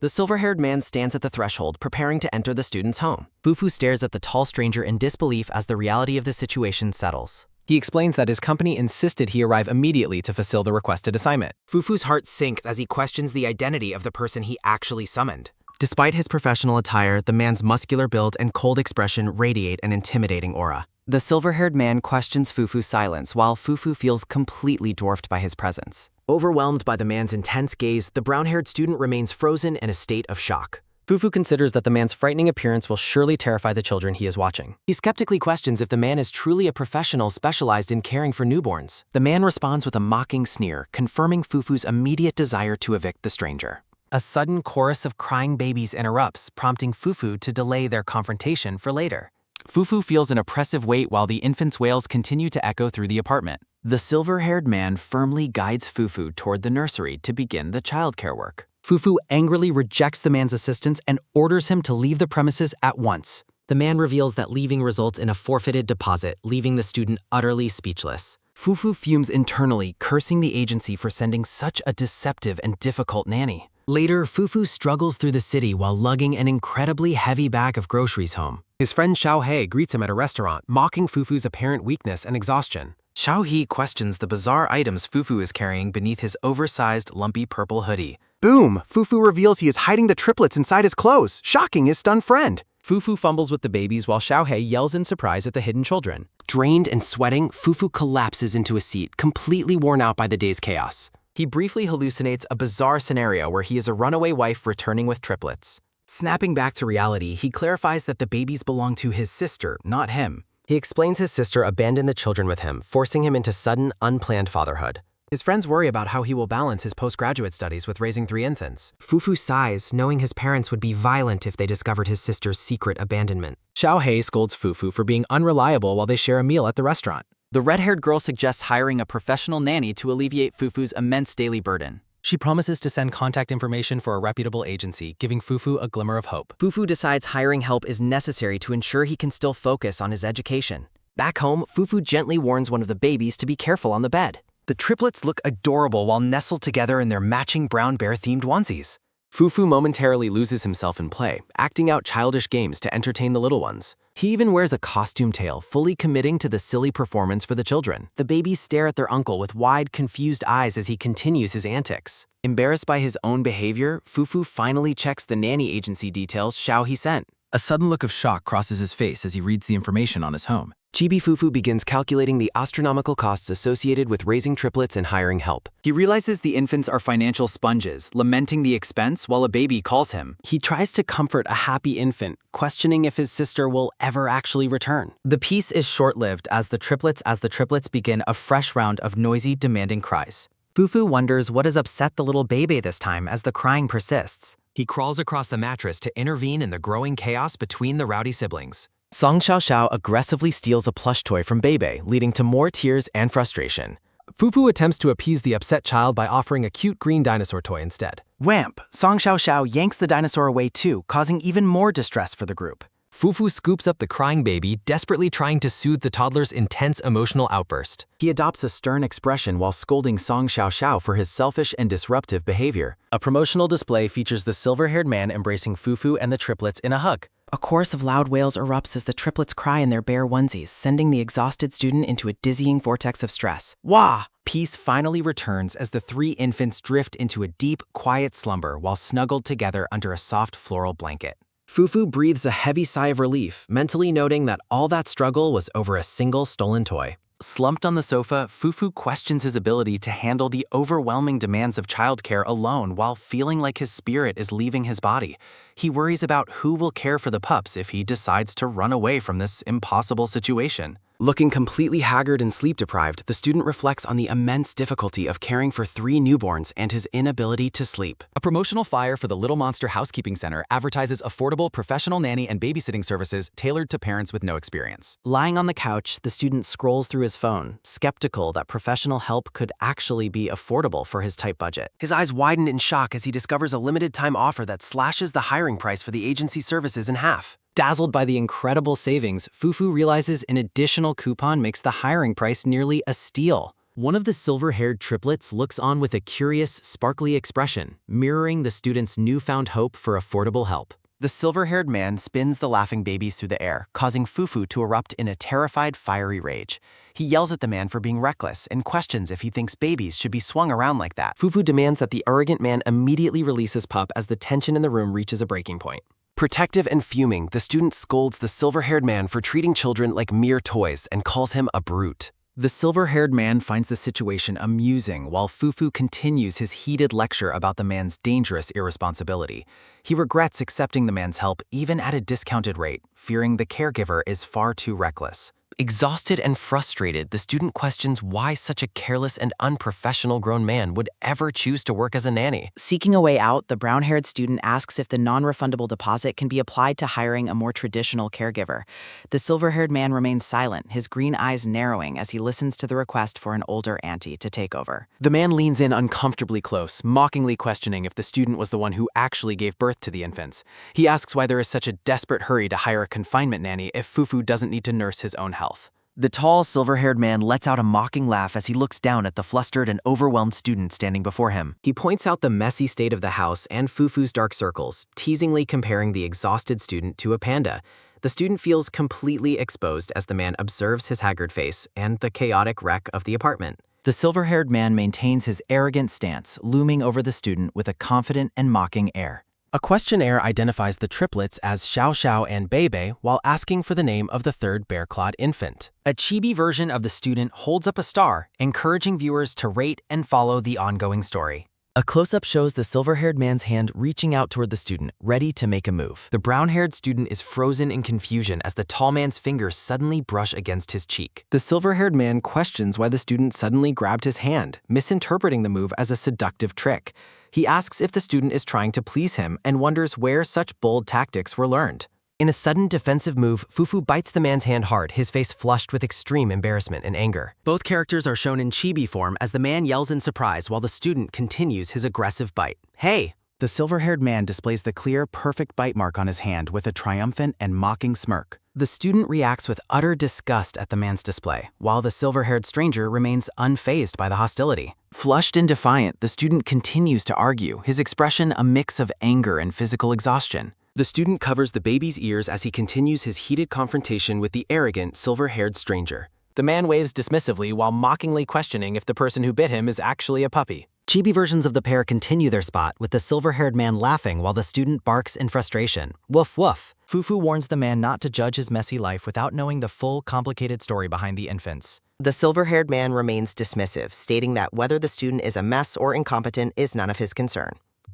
The silver-haired man stands at the threshold, preparing to enter the student's home. Fufu stares at the tall stranger in disbelief as the reality of the situation settles. He explains that his company insisted he arrive immediately to fulfill the requested assignment. Fufu's heart sinks as he questions the identity of the person he actually summoned. Despite his professional attire, the man's muscular build and cold expression radiate an intimidating aura. The silver-haired man questions Fufu's silence while Fufu feels completely dwarfed by his presence. Overwhelmed by the man's intense gaze, the brown-haired student remains frozen in a state of shock. Fufu considers that the man's frightening appearance will surely terrify the children he is watching. He skeptically questions if the man is truly a professional specialized in caring for newborns. The man responds with a mocking sneer, confirming Fufu's immediate desire to evict the stranger. A sudden chorus of crying babies interrupts, prompting Fufu to delay their confrontation for later. Fufu feels an oppressive weight while the infant's wails continue to echo through the apartment. The silver-haired man firmly guides Fufu toward the nursery to begin the childcare work. Fufu angrily rejects the man's assistance and orders him to leave the premises at once. The man reveals that leaving results in a forfeited deposit, leaving the student utterly speechless. Fufu fumes internally, cursing the agency for sending such a deceptive and difficult nanny. Later, Fufu struggles through the city while lugging an incredibly heavy bag of groceries home. His friend Xiaohe greets him at a restaurant, mocking Fufu's apparent weakness and exhaustion. Xiaohe questions the bizarre items Fufu is carrying beneath his oversized, lumpy purple hoodie. Boom! Fufu reveals he is hiding the triplets inside his clothes, shocking his stunned friend. Fufu fumbles with the babies while Xiaohe yells in surprise at the hidden children. Drained and sweating, Fufu collapses into a seat, completely worn out by the day's chaos. He briefly hallucinates a bizarre scenario where he is a runaway wife returning with triplets. Snapping back to reality, he clarifies that the babies belong to his sister, not him. He explains his sister abandoned the children with him, forcing him into sudden, unplanned fatherhood. His friends worry about how he will balance his postgraduate studies with raising 3 infants. Fufu sighs, knowing his parents would be violent if they discovered his sister's secret abandonment. Xiaohe scolds Fufu for being unreliable while they share a meal at the restaurant. The red-haired girl suggests hiring a professional nanny to alleviate Fufu's immense daily burden. She promises to send contact information for a reputable agency, giving Fufu a glimmer of hope. Fufu decides hiring help is necessary to ensure he can still focus on his education. Back home, Fufu gently warns one of the babies to be careful on the bed. The triplets look adorable while nestled together in their matching brown bear-themed onesies. Fufu momentarily loses himself in play, acting out childish games to entertain the little ones. He even wears a costume tail, fully committing to the silly performance for the children. The babies stare at their uncle with wide, confused eyes as he continues his antics. Embarrassed by his own behavior, Fufu finally checks the nanny agency details Xiaohe sent. A sudden look of shock crosses his face as he reads the information on his home. Chibi Fufu begins calculating the astronomical costs associated with raising triplets and hiring help. He realizes the infants are financial sponges, lamenting the expense while a baby calls him. He tries to comfort a happy infant, questioning if his sister will ever actually return. The peace is short-lived as the triplets begin a fresh round of noisy, demanding cries. Fufu wonders what has upset the little baby this time as the crying persists. He crawls across the mattress to intervene in the growing chaos between the rowdy siblings. Song Xiaoxiao aggressively steals a plush toy from Bebe, leading to more tears and frustration. Fufu attempts to appease the upset child by offering a cute green dinosaur toy instead. Whamp! Song Xiaoxiao yanks the dinosaur away too, causing even more distress for the group. Fufu scoops up the crying baby, desperately trying to soothe the toddler's intense emotional outburst. He adopts a stern expression while scolding Song Xiaoxiao for his selfish and disruptive behavior. A promotional display features the silver-haired man embracing Fufu and the triplets in a hug. A chorus of loud wails erupts as the triplets cry in their bare onesies, sending the exhausted student into a dizzying vortex of stress. Wah! Peace finally returns as the 3 infants drift into a deep, quiet slumber while snuggled together under a soft floral blanket. Fufu breathes a heavy sigh of relief, mentally noting that all that struggle was over a single stolen toy. Slumped on the sofa, Fufu questions his ability to handle the overwhelming demands of childcare alone while feeling like his spirit is leaving his body. He worries about who will care for the pups if he decides to run away from this impossible situation. Looking completely haggard and sleep-deprived, the student reflects on the immense difficulty of caring for 3 newborns and his inability to sleep. A promotional flyer for the Little Monster Housekeeping Center advertises affordable professional nanny and babysitting services tailored to parents with no experience. Lying on the couch, the student scrolls through his phone, skeptical that professional help could actually be affordable for his tight budget. His eyes widen in shock as he discovers a limited-time offer that slashes the hiring price for the agency services in half. Dazzled by the incredible savings, Fufu realizes an additional coupon makes the hiring price nearly a steal. One of the silver-haired triplets looks on with a curious, sparkly expression, mirroring the student's newfound hope for affordable help. The silver-haired man spins the laughing babies through the air, causing Fufu to erupt in a terrified, fiery rage. He yells at the man for being reckless and questions if he thinks babies should be swung around like that. Fufu demands that the arrogant man immediately release his pup as the tension in the room reaches a breaking point. Protective and fuming, the student scolds the silver-haired man for treating children like mere toys and calls him a brute. The silver-haired man finds the situation amusing while Fufu continues his heated lecture about the man's dangerous irresponsibility. He regrets accepting the man's help even at a discounted rate, fearing the caregiver is far too reckless. Exhausted and frustrated, the student questions why such a careless and unprofessional grown man would ever choose to work as a nanny. Seeking a way out, the brown-haired student asks if the non-refundable deposit can be applied to hiring a more traditional caregiver. The silver-haired man remains silent, his green eyes narrowing as he listens to the request for an older auntie to take over. The man leans in uncomfortably close, mockingly questioning if the student was the one who actually gave birth to the infants. He asks why there is such a desperate hurry to hire a confinement nanny if Fufu doesn't need to nurse his own health. The tall, silver-haired man lets out a mocking laugh as he looks down at the flustered and overwhelmed student standing before him. He points out the messy state of the house and Fufu's dark circles, teasingly comparing the exhausted student to a panda. The student feels completely exposed as the man observes his haggard face and the chaotic wreck of the apartment. The silver-haired man maintains his arrogant stance, looming over the student with a confident and mocking air. A questionnaire identifies the triplets as Xiao Xiao and Bebe while asking for the name of the third bear-clawed infant. A chibi version of the student holds up a star, encouraging viewers to rate and follow the ongoing story. A close-up shows the silver-haired man's hand reaching out toward the student, ready to make a move. The brown-haired student is frozen in confusion as the tall man's fingers suddenly brush against his cheek. The silver-haired man questions why the student suddenly grabbed his hand, misinterpreting the move as a seductive trick. He asks if the student is trying to please him and wonders where such bold tactics were learned. In a sudden defensive move, Fufu bites the man's hand hard, his face flushed with extreme embarrassment and anger. Both characters are shown in chibi form as the man yells in surprise while the student continues his aggressive bite. Hey! The silver-haired man displays the clear, perfect bite mark on his hand with a triumphant and mocking smirk. The student reacts with utter disgust at the man's display, while the silver-haired stranger remains unfazed by the hostility. Flushed and defiant, the student continues to argue, his expression a mix of anger and physical exhaustion. The student covers the baby's ears as he continues his heated confrontation with the arrogant, silver-haired stranger. The man waves dismissively while mockingly questioning if the person who bit him is actually a puppy. Chibi versions of the pair continue their spot, with the silver-haired man laughing while the student barks in frustration. Woof woof. Fufu warns the man not to judge his messy life without knowing the full, complicated story behind the infants. The silver-haired man remains dismissive, stating that whether the student is a mess or incompetent is none of his concern.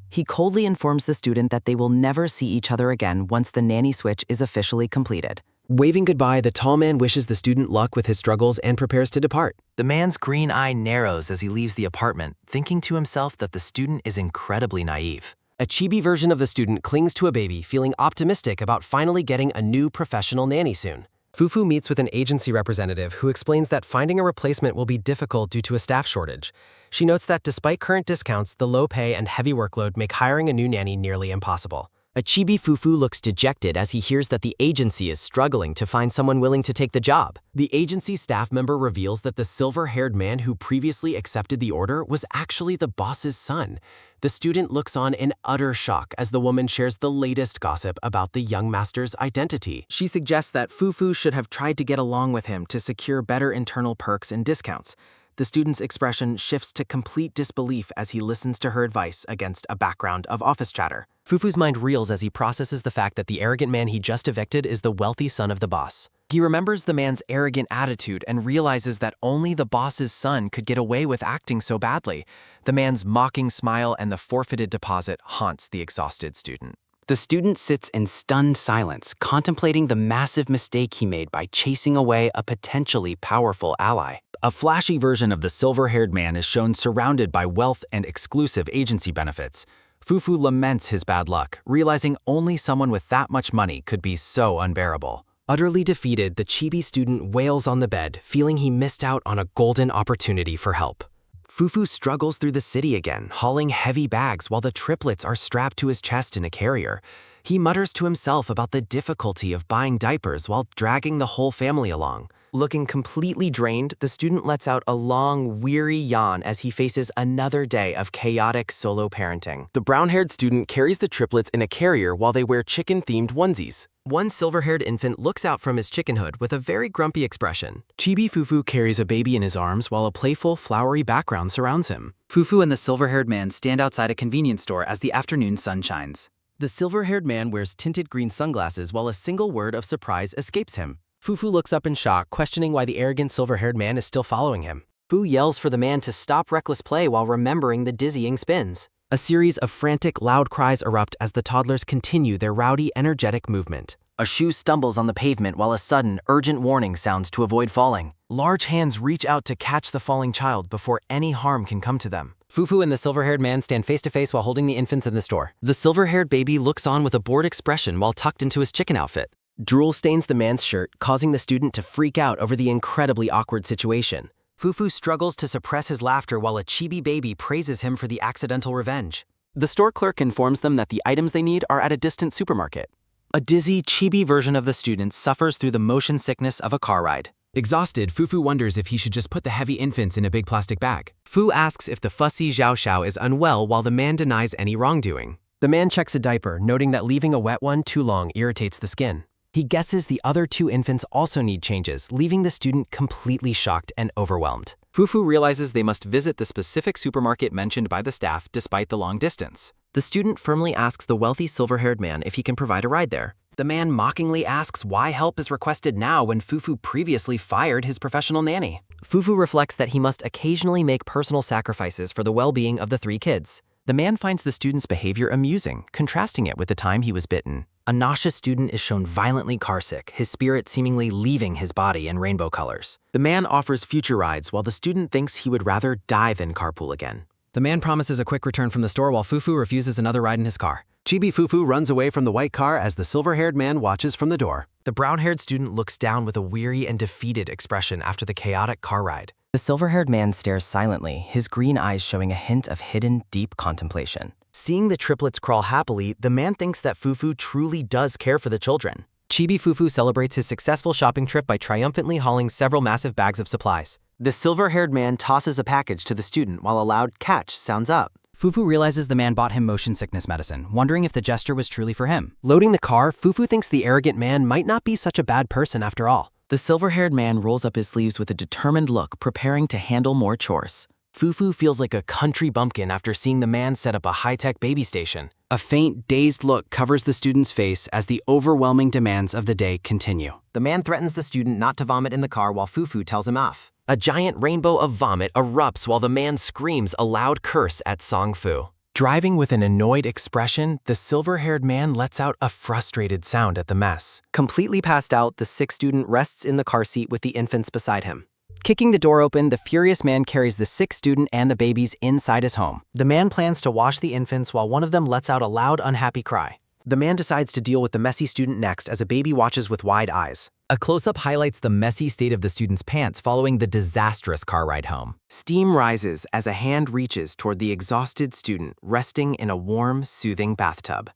He coldly informs the student that they will never see each other again once the nanny switch is officially completed. Waving goodbye, the tall man wishes the student luck with his struggles and prepares to depart. The man's green eye narrows as he leaves the apartment, thinking to himself that the student is incredibly naive. A chibi version of the student clings to a baby, feeling optimistic about finally getting a new professional nanny soon. Fufu meets with an agency representative who explains that finding a replacement will be difficult due to a staff shortage. She notes that despite current discounts, the low pay and heavy workload make hiring a new nanny nearly impossible. A chibi Fufu looks dejected as he hears that the agency is struggling to find someone willing to take the job. The agency staff member reveals that the silver-haired man who previously accepted the order was actually the boss's son. The student looks on in utter shock as the woman shares the latest gossip about the young master's identity. She suggests that Fufu should have tried to get along with him to secure better internal perks and discounts. The student's expression shifts to complete disbelief as he listens to her advice against a background of office chatter. Fufu's mind reels as he processes the fact that the arrogant man he just evicted is the wealthy son of the boss. He remembers the man's arrogant attitude and realizes that only the boss's son could get away with acting so badly. The man's mocking smile and the forfeited deposit haunts the exhausted student. The student sits in stunned silence, contemplating the massive mistake he made by chasing away a potentially powerful ally. A flashy version of the silver-haired man is shown surrounded by wealth and exclusive agency benefits. Fufu laments his bad luck, realizing only someone with that much money could be so unbearable. Utterly defeated, the chibi student wails on the bed, feeling he missed out on a golden opportunity for help. Fufu struggles through the city again, hauling heavy bags while the triplets are strapped to his chest in a carrier. He mutters to himself about the difficulty of buying diapers while dragging the whole family along. Looking completely drained, the student lets out a long, weary yawn as he faces another day of chaotic solo parenting. The brown-haired student carries the triplets in a carrier while they wear chicken-themed onesies. One silver-haired infant looks out from his chicken hood with a very grumpy expression. Chibi Fufu carries a baby in his arms while a playful, flowery background surrounds him. Fufu and the silver-haired man stand outside a convenience store as the afternoon sun shines. The silver-haired man wears tinted green sunglasses while a single word of surprise escapes him. Fufu looks up in shock, questioning why the arrogant silver-haired man is still following him. Fu yells for the man to stop reckless play while remembering the dizzying spins. A series of frantic, loud cries erupt as the toddlers continue their rowdy, energetic movement. A shoe stumbles on the pavement while a sudden, urgent warning sounds to avoid falling. Large hands reach out to catch the falling child before any harm can come to them. Fufu and the silver-haired man stand face-to-face while holding the infants in the store. The silver-haired baby looks on with a bored expression while tucked into his chicken outfit. Drool stains the man's shirt, causing the student to freak out over the incredibly awkward situation. Fufu struggles to suppress his laughter while a chibi baby praises him for the accidental revenge. The store clerk informs them that the items they need are at a distant supermarket. A dizzy, chibi version of the student suffers through the motion sickness of a car ride. Exhausted, Fufu wonders if he should just put the heavy infants in a big plastic bag. Fu asks if the fussy Xiao Xiao is unwell while the man denies any wrongdoing. The man checks a diaper, noting that leaving a wet one too long irritates the skin. He guesses the other two infants also need changes, leaving the student completely shocked and overwhelmed. Fufu realizes they must visit the specific supermarket mentioned by the staff despite the long distance. The student firmly asks the wealthy silver-haired man if he can provide a ride there. The man mockingly asks why help is requested now when Fufu previously fired his professional nanny. Fufu reflects that he must occasionally make personal sacrifices for the well-being of the three kids. The man finds the student's behavior amusing, contrasting it with the time he was bitten. A nauseous student is shown violently carsick, his spirit seemingly leaving his body in rainbow colors. The man offers future rides while the student thinks he would rather die than carpool again. The man promises a quick return from the store while Fufu refuses another ride in his car. Chibi Fufu runs away from the white car as the silver-haired man watches from the door. The brown-haired student looks down with a weary and defeated expression after the chaotic car ride. The silver-haired man stares silently, his green eyes showing a hint of hidden, deep contemplation. Seeing the triplets crawl happily, the man thinks that Fufu truly does care for the children. Chibi Fufu celebrates his successful shopping trip by triumphantly hauling several massive bags of supplies. The silver-haired man tosses a package to the student while a loud catch sounds up. Fufu realizes the man bought him motion sickness medicine, wondering if the gesture was truly for him. Loading the car, Fufu thinks the arrogant man might not be such a bad person after all. The silver-haired man rolls up his sleeves with a determined look, preparing to handle more chores. Fufu feels like a country bumpkin after seeing the man set up a high-tech baby station. A faint, dazed look covers the student's face as the overwhelming demands of the day continue. The man threatens the student not to vomit in the car while Fufu tells him off. A giant rainbow of vomit erupts while the man screams a loud curse at Song Fu. Driving with an annoyed expression, the silver-haired man lets out a frustrated sound at the mess. Completely passed out, the sick student rests in the car seat with the infants beside him. Kicking the door open, the furious man carries the sick student and the babies inside his home. The man plans to wash the infants while one of them lets out a loud, unhappy cry. The man decides to deal with the messy student next as a baby watches with wide eyes. A close-up highlights the messy state of the student's pants following the disastrous car ride home. Steam rises as a hand reaches toward the exhausted student resting in a warm, soothing bathtub.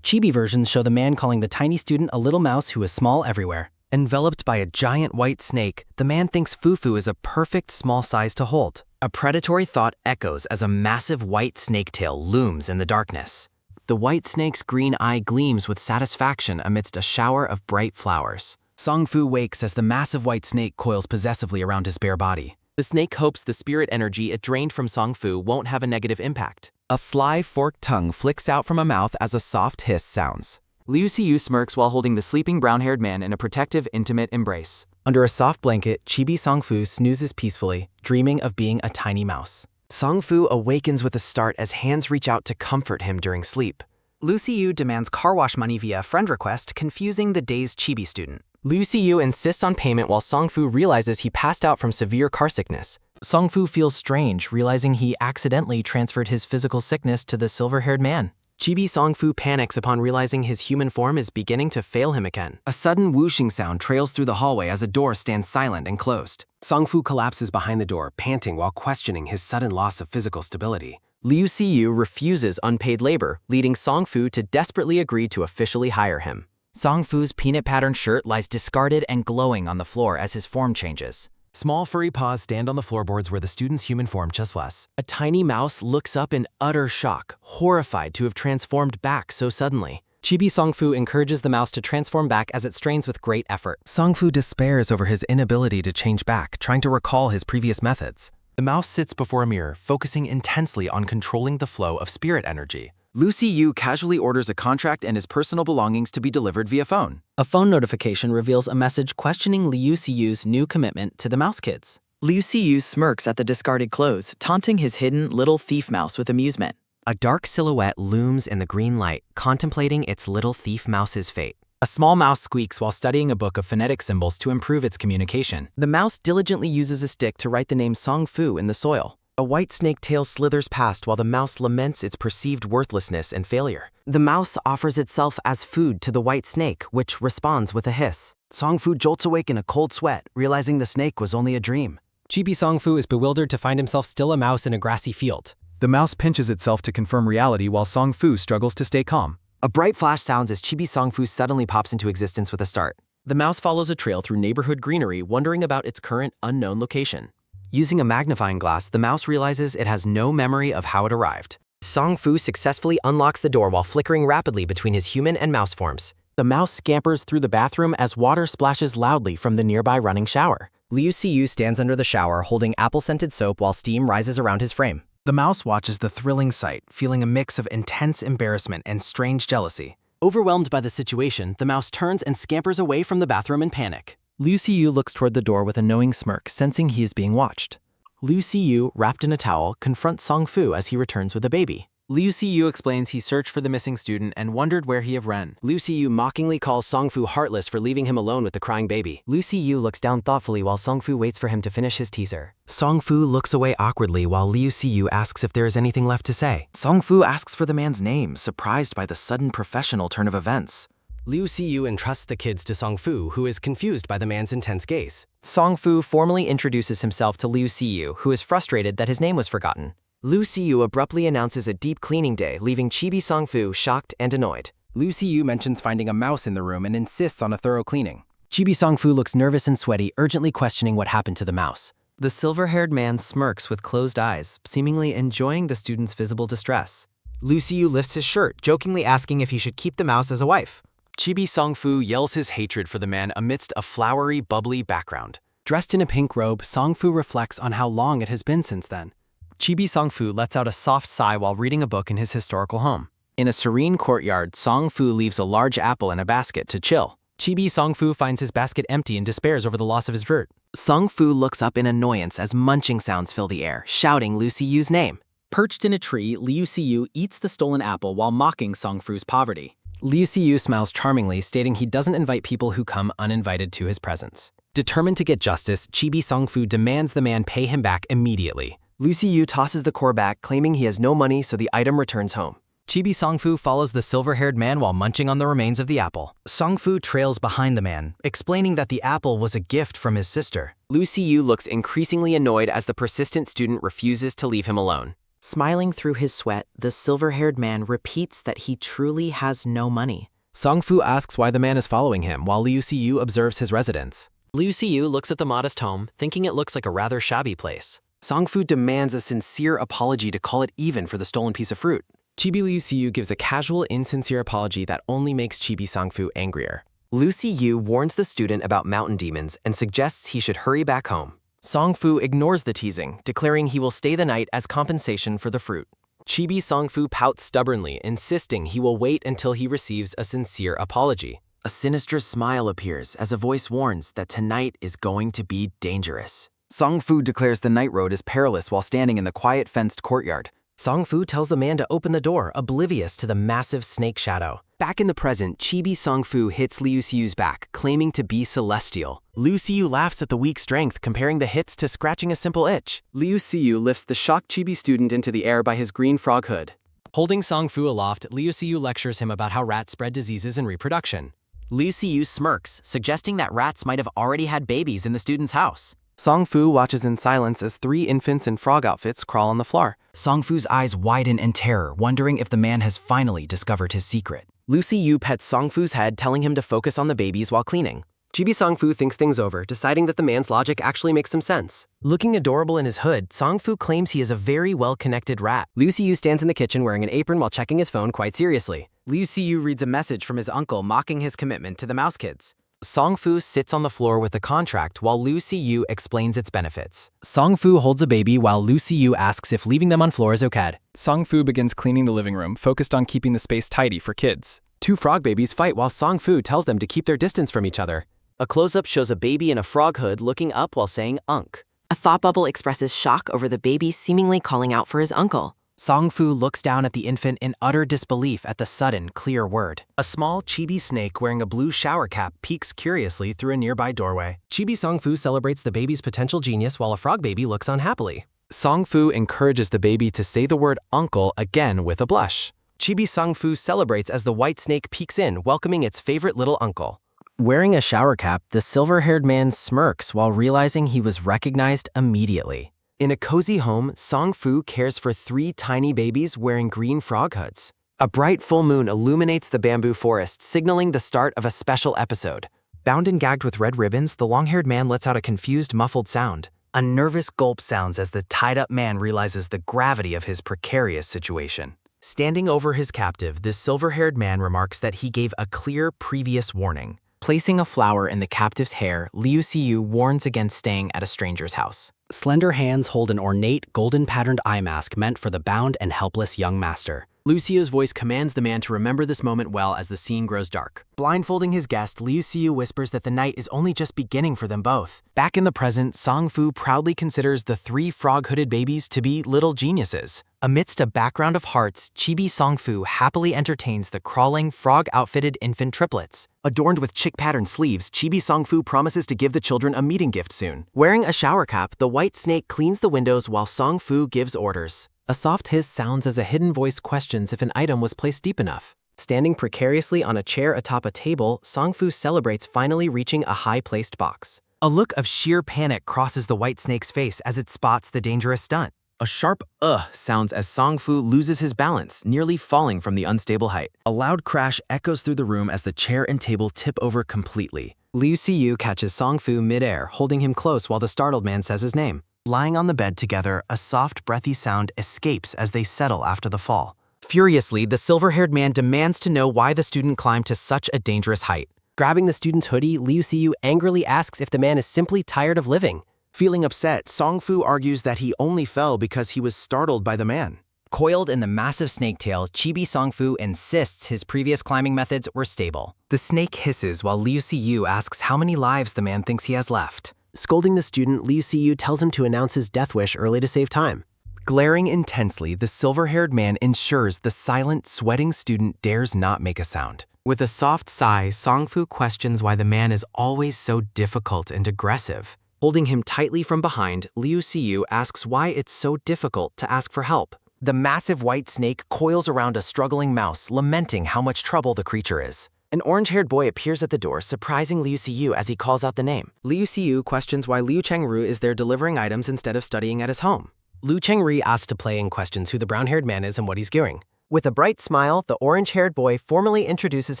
Chibi versions show the man calling the tiny student a little mouse who is small everywhere. Enveloped by a giant white snake, the man thinks Fufu is a perfect small size to hold. A predatory thought echoes as a massive white snake tail looms in the darkness. The white snake's green eye gleams with satisfaction amidst a shower of bright flowers. Song Fu wakes as the massive white snake coils possessively around his bare body. The snake hopes the spirit energy it drained from Song Fu won't have a negative impact. A sly forked tongue flicks out from a mouth as a soft hiss sounds. Liu Xiu smirks while holding the sleeping brown-haired man in a protective, intimate embrace. Under a soft blanket, Chibi Song Fu snoozes peacefully, dreaming of being a tiny mouse. Song Fu awakens with a start as hands reach out to comfort him during sleep. Liu Xiu demands car wash money via friend request, confusing the dazed Chibi student. Liu Xiu insists on payment while Song Fu realizes he passed out from severe car sickness. Song Fu feels strange, realizing he accidentally transferred his physical sickness to the silver-haired man. Chibi Song Fu panics upon realizing his human form is beginning to fail him again. A sudden whooshing sound trails through the hallway as a door stands silent and closed. Song Fu collapses behind the door, panting while questioning his sudden loss of physical stability. Liu Xiu refuses unpaid labor, leading Song Fu to desperately agree to officially hire him. Song-Fu's peanut-patterned shirt lies discarded and glowing on the floor as his form changes. Small furry paws stand on the floorboards where the student's human form just was. A tiny mouse looks up in utter shock, horrified to have transformed back so suddenly. Chibi Song-Fu encourages the mouse to transform back as it strains with great effort. Song-Fu despairs over his inability to change back, trying to recall his previous methods. The mouse sits before a mirror, focusing intensely on controlling the flow of spirit energy. Lucy Yu casually orders a contract and his personal belongings to be delivered via phone. A phone notification reveals a message questioning Liu Siyu's new commitment to the Mouse Kids. Liu Siyu smirks at the discarded clothes, taunting his hidden little thief mouse with amusement. A dark silhouette looms in the green light, contemplating its little thief mouse's fate. A small mouse squeaks while studying a book of phonetic symbols to improve its communication. The mouse diligently uses a stick to write the name Song-Fu in the soil. A white snake tail slithers past while the mouse laments its perceived worthlessness and failure. The mouse offers itself as food to the white snake, which responds with a hiss. Song-Fu jolts awake in a cold sweat, realizing the snake was only a dream. Chibi Song-Fu is bewildered to find himself still a mouse in a grassy field. The mouse pinches itself to confirm reality while Song-Fu struggles to stay calm. A bright flash sounds as Chibi Song-Fu suddenly pops into existence with a start. The mouse follows a trail through neighborhood greenery, wondering about its current unknown location. Using a magnifying glass, the mouse realizes it has no memory of how it arrived. Song-Fu successfully unlocks the door while flickering rapidly between his human and mouse forms. The mouse scampers through the bathroom as water splashes loudly from the nearby running shower. Liu Siyu stands under the shower holding apple-scented soap while steam rises around his frame. The mouse watches the thrilling sight, feeling a mix of intense embarrassment and strange jealousy. Overwhelmed by the situation, the mouse turns and scampers away from the bathroom in panic. Liu Siyu looks toward the door with a knowing smirk, sensing he is being watched. Liu Siyu, wrapped in a towel, confronts Song-Fu as he returns with a baby. Liu Siyu explains he searched for the missing student and wondered where he have ran. Liu Siyu mockingly calls Song-Fu heartless for leaving him alone with the crying baby. Liu Siyu looks down thoughtfully while Song-Fu waits for him to finish his teaser. Song-Fu looks away awkwardly while Liu Siyu asks if there is anything left to say. Song-Fu asks for the man's name, surprised by the sudden professional turn of events. Liu Siyu entrusts the kids to Song-Fu, who is confused by the man's intense gaze. Song-Fu formally introduces himself to Liu Siyu, who is frustrated that his name was forgotten. Liu Siyu abruptly announces a deep cleaning day, leaving Chibi Song-Fu shocked and annoyed. Liu Siyu mentions finding a mouse in the room and insists on a thorough cleaning. Chibi Song-Fu looks nervous and sweaty, urgently questioning what happened to the mouse. The silver-haired man smirks with closed eyes, seemingly enjoying the student's visible distress. Liu Siyu lifts his shirt, jokingly asking if he should keep the mouse as a wife. Chibi Song-Fu yells his hatred for the man amidst a flowery, bubbly background. Dressed in a pink robe, Song-Fu reflects on how long it has been since then. Chibi Song-Fu lets out a soft sigh while reading a book in his historical home. In a serene courtyard, Song-Fu leaves a large apple in a basket to chill. Chibi Song-Fu finds his basket empty and despairs over the loss of his vert. Song-Fu looks up in annoyance as munching sounds fill the air, shouting Liu Siyu's name. Perched in a tree, Liu Siyu eats the stolen apple while mocking Song-Fu's poverty. Liu Siyu smiles charmingly, stating he doesn't invite people who come uninvited to his presence. Determined to get justice, Chibi Song-Fu demands the man pay him back immediately. Liu Siyu tosses the core back, claiming he has no money, so the item returns home. Chibi Song-Fu follows the silver-haired man while munching on the remains of the apple. Song-Fu trails behind the man, explaining that the apple was a gift from his sister. Liu Siyu looks increasingly annoyed as the persistent student refuses to leave him alone. Smiling through his sweat, the silver-haired man repeats that he truly has no money. Song-Fu asks why the man is following him, while Liu Siyu observes his residence. Liu Siyu looks at the modest home, thinking it looks like a rather shabby place. Song-Fu demands a sincere apology to call it even for the stolen piece of fruit. Chibi Liu Siyu gives a casual, insincere apology that only makes Chibi Song-Fu angrier. Liu Siyu warns the student about mountain demons and suggests he should hurry back home. Song-Fu ignores the teasing, declaring he will stay the night as compensation for the fruit. Chibi Song-Fu pouts stubbornly, insisting he will wait until he receives a sincere apology. A sinister smile appears as a voice warns that tonight is going to be dangerous. Song-Fu declares the night road is perilous while standing in the quiet fenced courtyard. Song-Fu tells the man to open the door, oblivious to the massive snake shadow. Back in the present, Chibi Song-Fu hits Liu Siyu's back, claiming to be celestial. Liu Siyu laughs at the weak strength, comparing the hits to scratching a simple itch. Liu Siyu lifts the shocked Chibi student into the air by his green frog hood. Holding Song-Fu aloft, Liu Siyu lectures him about how rats spread diseases and reproduction. Liu Siyu smirks, suggesting that rats might have already had babies in the student's house. Song-Fu watches in silence as 3 infants in frog outfits crawl on the floor. Song-Fu's eyes widen in terror, wondering if the man has finally discovered his secret. Lucy Yu pets Songfu's head, telling him to focus on the babies while cleaning. Chibi Songfu thinks things over, deciding that the man's logic actually makes some sense. Looking adorable in his hood, Songfu claims he is a very well-connected rat. Lucy Yu stands in the kitchen wearing an apron while checking his phone quite seriously. Lucy Yu reads a message from his uncle mocking his commitment to the Mouse Kids. Songfu sits on the floor with the contract while Lucy Yu explains its benefits. Songfu holds a baby while Lucy Yu asks if leaving them on floor is okay. Songfu begins cleaning the living room, focused on keeping the space tidy for kids. Two frog babies fight while Songfu tells them to keep their distance from each other. A close-up shows a baby in a frog hood looking up while saying "unk." A thought bubble expresses shock over the baby seemingly calling out for his uncle. Songfu looks down at the infant in utter disbelief at the sudden, clear word. A small chibi snake wearing a blue shower cap peeks curiously through a nearby doorway. Chibi Songfu celebrates the baby's potential genius while a frog baby looks on happily. Songfu encourages the baby to say the word uncle again with a blush. Chibi Songfu celebrates as the white snake peeks in, welcoming its favorite little uncle. Wearing a shower cap, the silver-haired man smirks while realizing he was recognized immediately. In a cozy home, Songfu cares for 3 tiny babies wearing green frog hoods. A bright full moon illuminates the bamboo forest, signaling the start of a special episode. Bound and gagged with red ribbons, the long-haired man lets out a confused, muffled sound. A nervous gulp sounds as the tied-up man realizes the gravity of his precarious situation. Standing over his captive, this silver-haired man remarks that he gave a clear previous warning. Placing a flower in the captive's hair, Liu Xiyu warns against staying at a stranger's house. Slender hands hold an ornate, golden-patterned eye mask meant for the bound and helpless young master. Liu Xiyu's voice commands the man to remember this moment well as the scene grows dark. Blindfolding his guest, Liu Xiyu whispers that the night is only just beginning for them both. Back in the present, Songfu proudly considers the 3 frog-hooded babies to be little geniuses. Amidst a background of hearts, Chibi Songfu happily entertains the crawling, frog-outfitted infant triplets. Adorned with chick-patterned sleeves, Chibi Songfu promises to give the children a meeting gift soon. Wearing a shower cap, the white snake cleans the windows while Songfu gives orders. A soft hiss sounds as a hidden voice questions if an item was placed deep enough. Standing precariously on a chair atop a table, Songfu celebrates finally reaching a high-placed box. A look of sheer panic crosses the white snake's face as it spots the dangerous stunt. A sharp sounds as Songfu loses his balance, nearly falling from the unstable height. A loud crash echoes through the room as the chair and table tip over completely. Liu Xiyu catches Songfu mid-air, holding him close while the startled man says his name. Lying on the bed together, a soft, breathy sound escapes as they settle after the fall. Furiously, the silver-haired man demands to know why the student climbed to such a dangerous height. Grabbing the student's hoodie, Liu Xiyu angrily asks if the man is simply tired of living. Feeling upset, Songfu argues that he only fell because he was startled by the man. Coiled in the massive snake tail, Chibi Songfu insists his previous climbing methods were stable. The snake hisses while Liu Xiyu asks how many lives the man thinks he has left. Scolding the student, Liu Xiyu tells him to announce his death wish early to save time. Glaring intensely, the silver-haired man ensures the silent, sweating student dares not make a sound. With a soft sigh, Songfu questions why the man is always so difficult and aggressive. Holding him tightly from behind, Liu Xiyu asks why it's so difficult to ask for help. The massive white snake coils around a struggling mouse, lamenting how much trouble the creature is. An orange-haired boy appears at the door, surprising Liu Xiyu as he calls out the name. Liu Xiyu questions why Liu Chengru is there delivering items instead of studying at his home. Liu Chengru asks to play and questions who the brown-haired man is and what he's doing. With a bright smile, the orange-haired boy formally introduces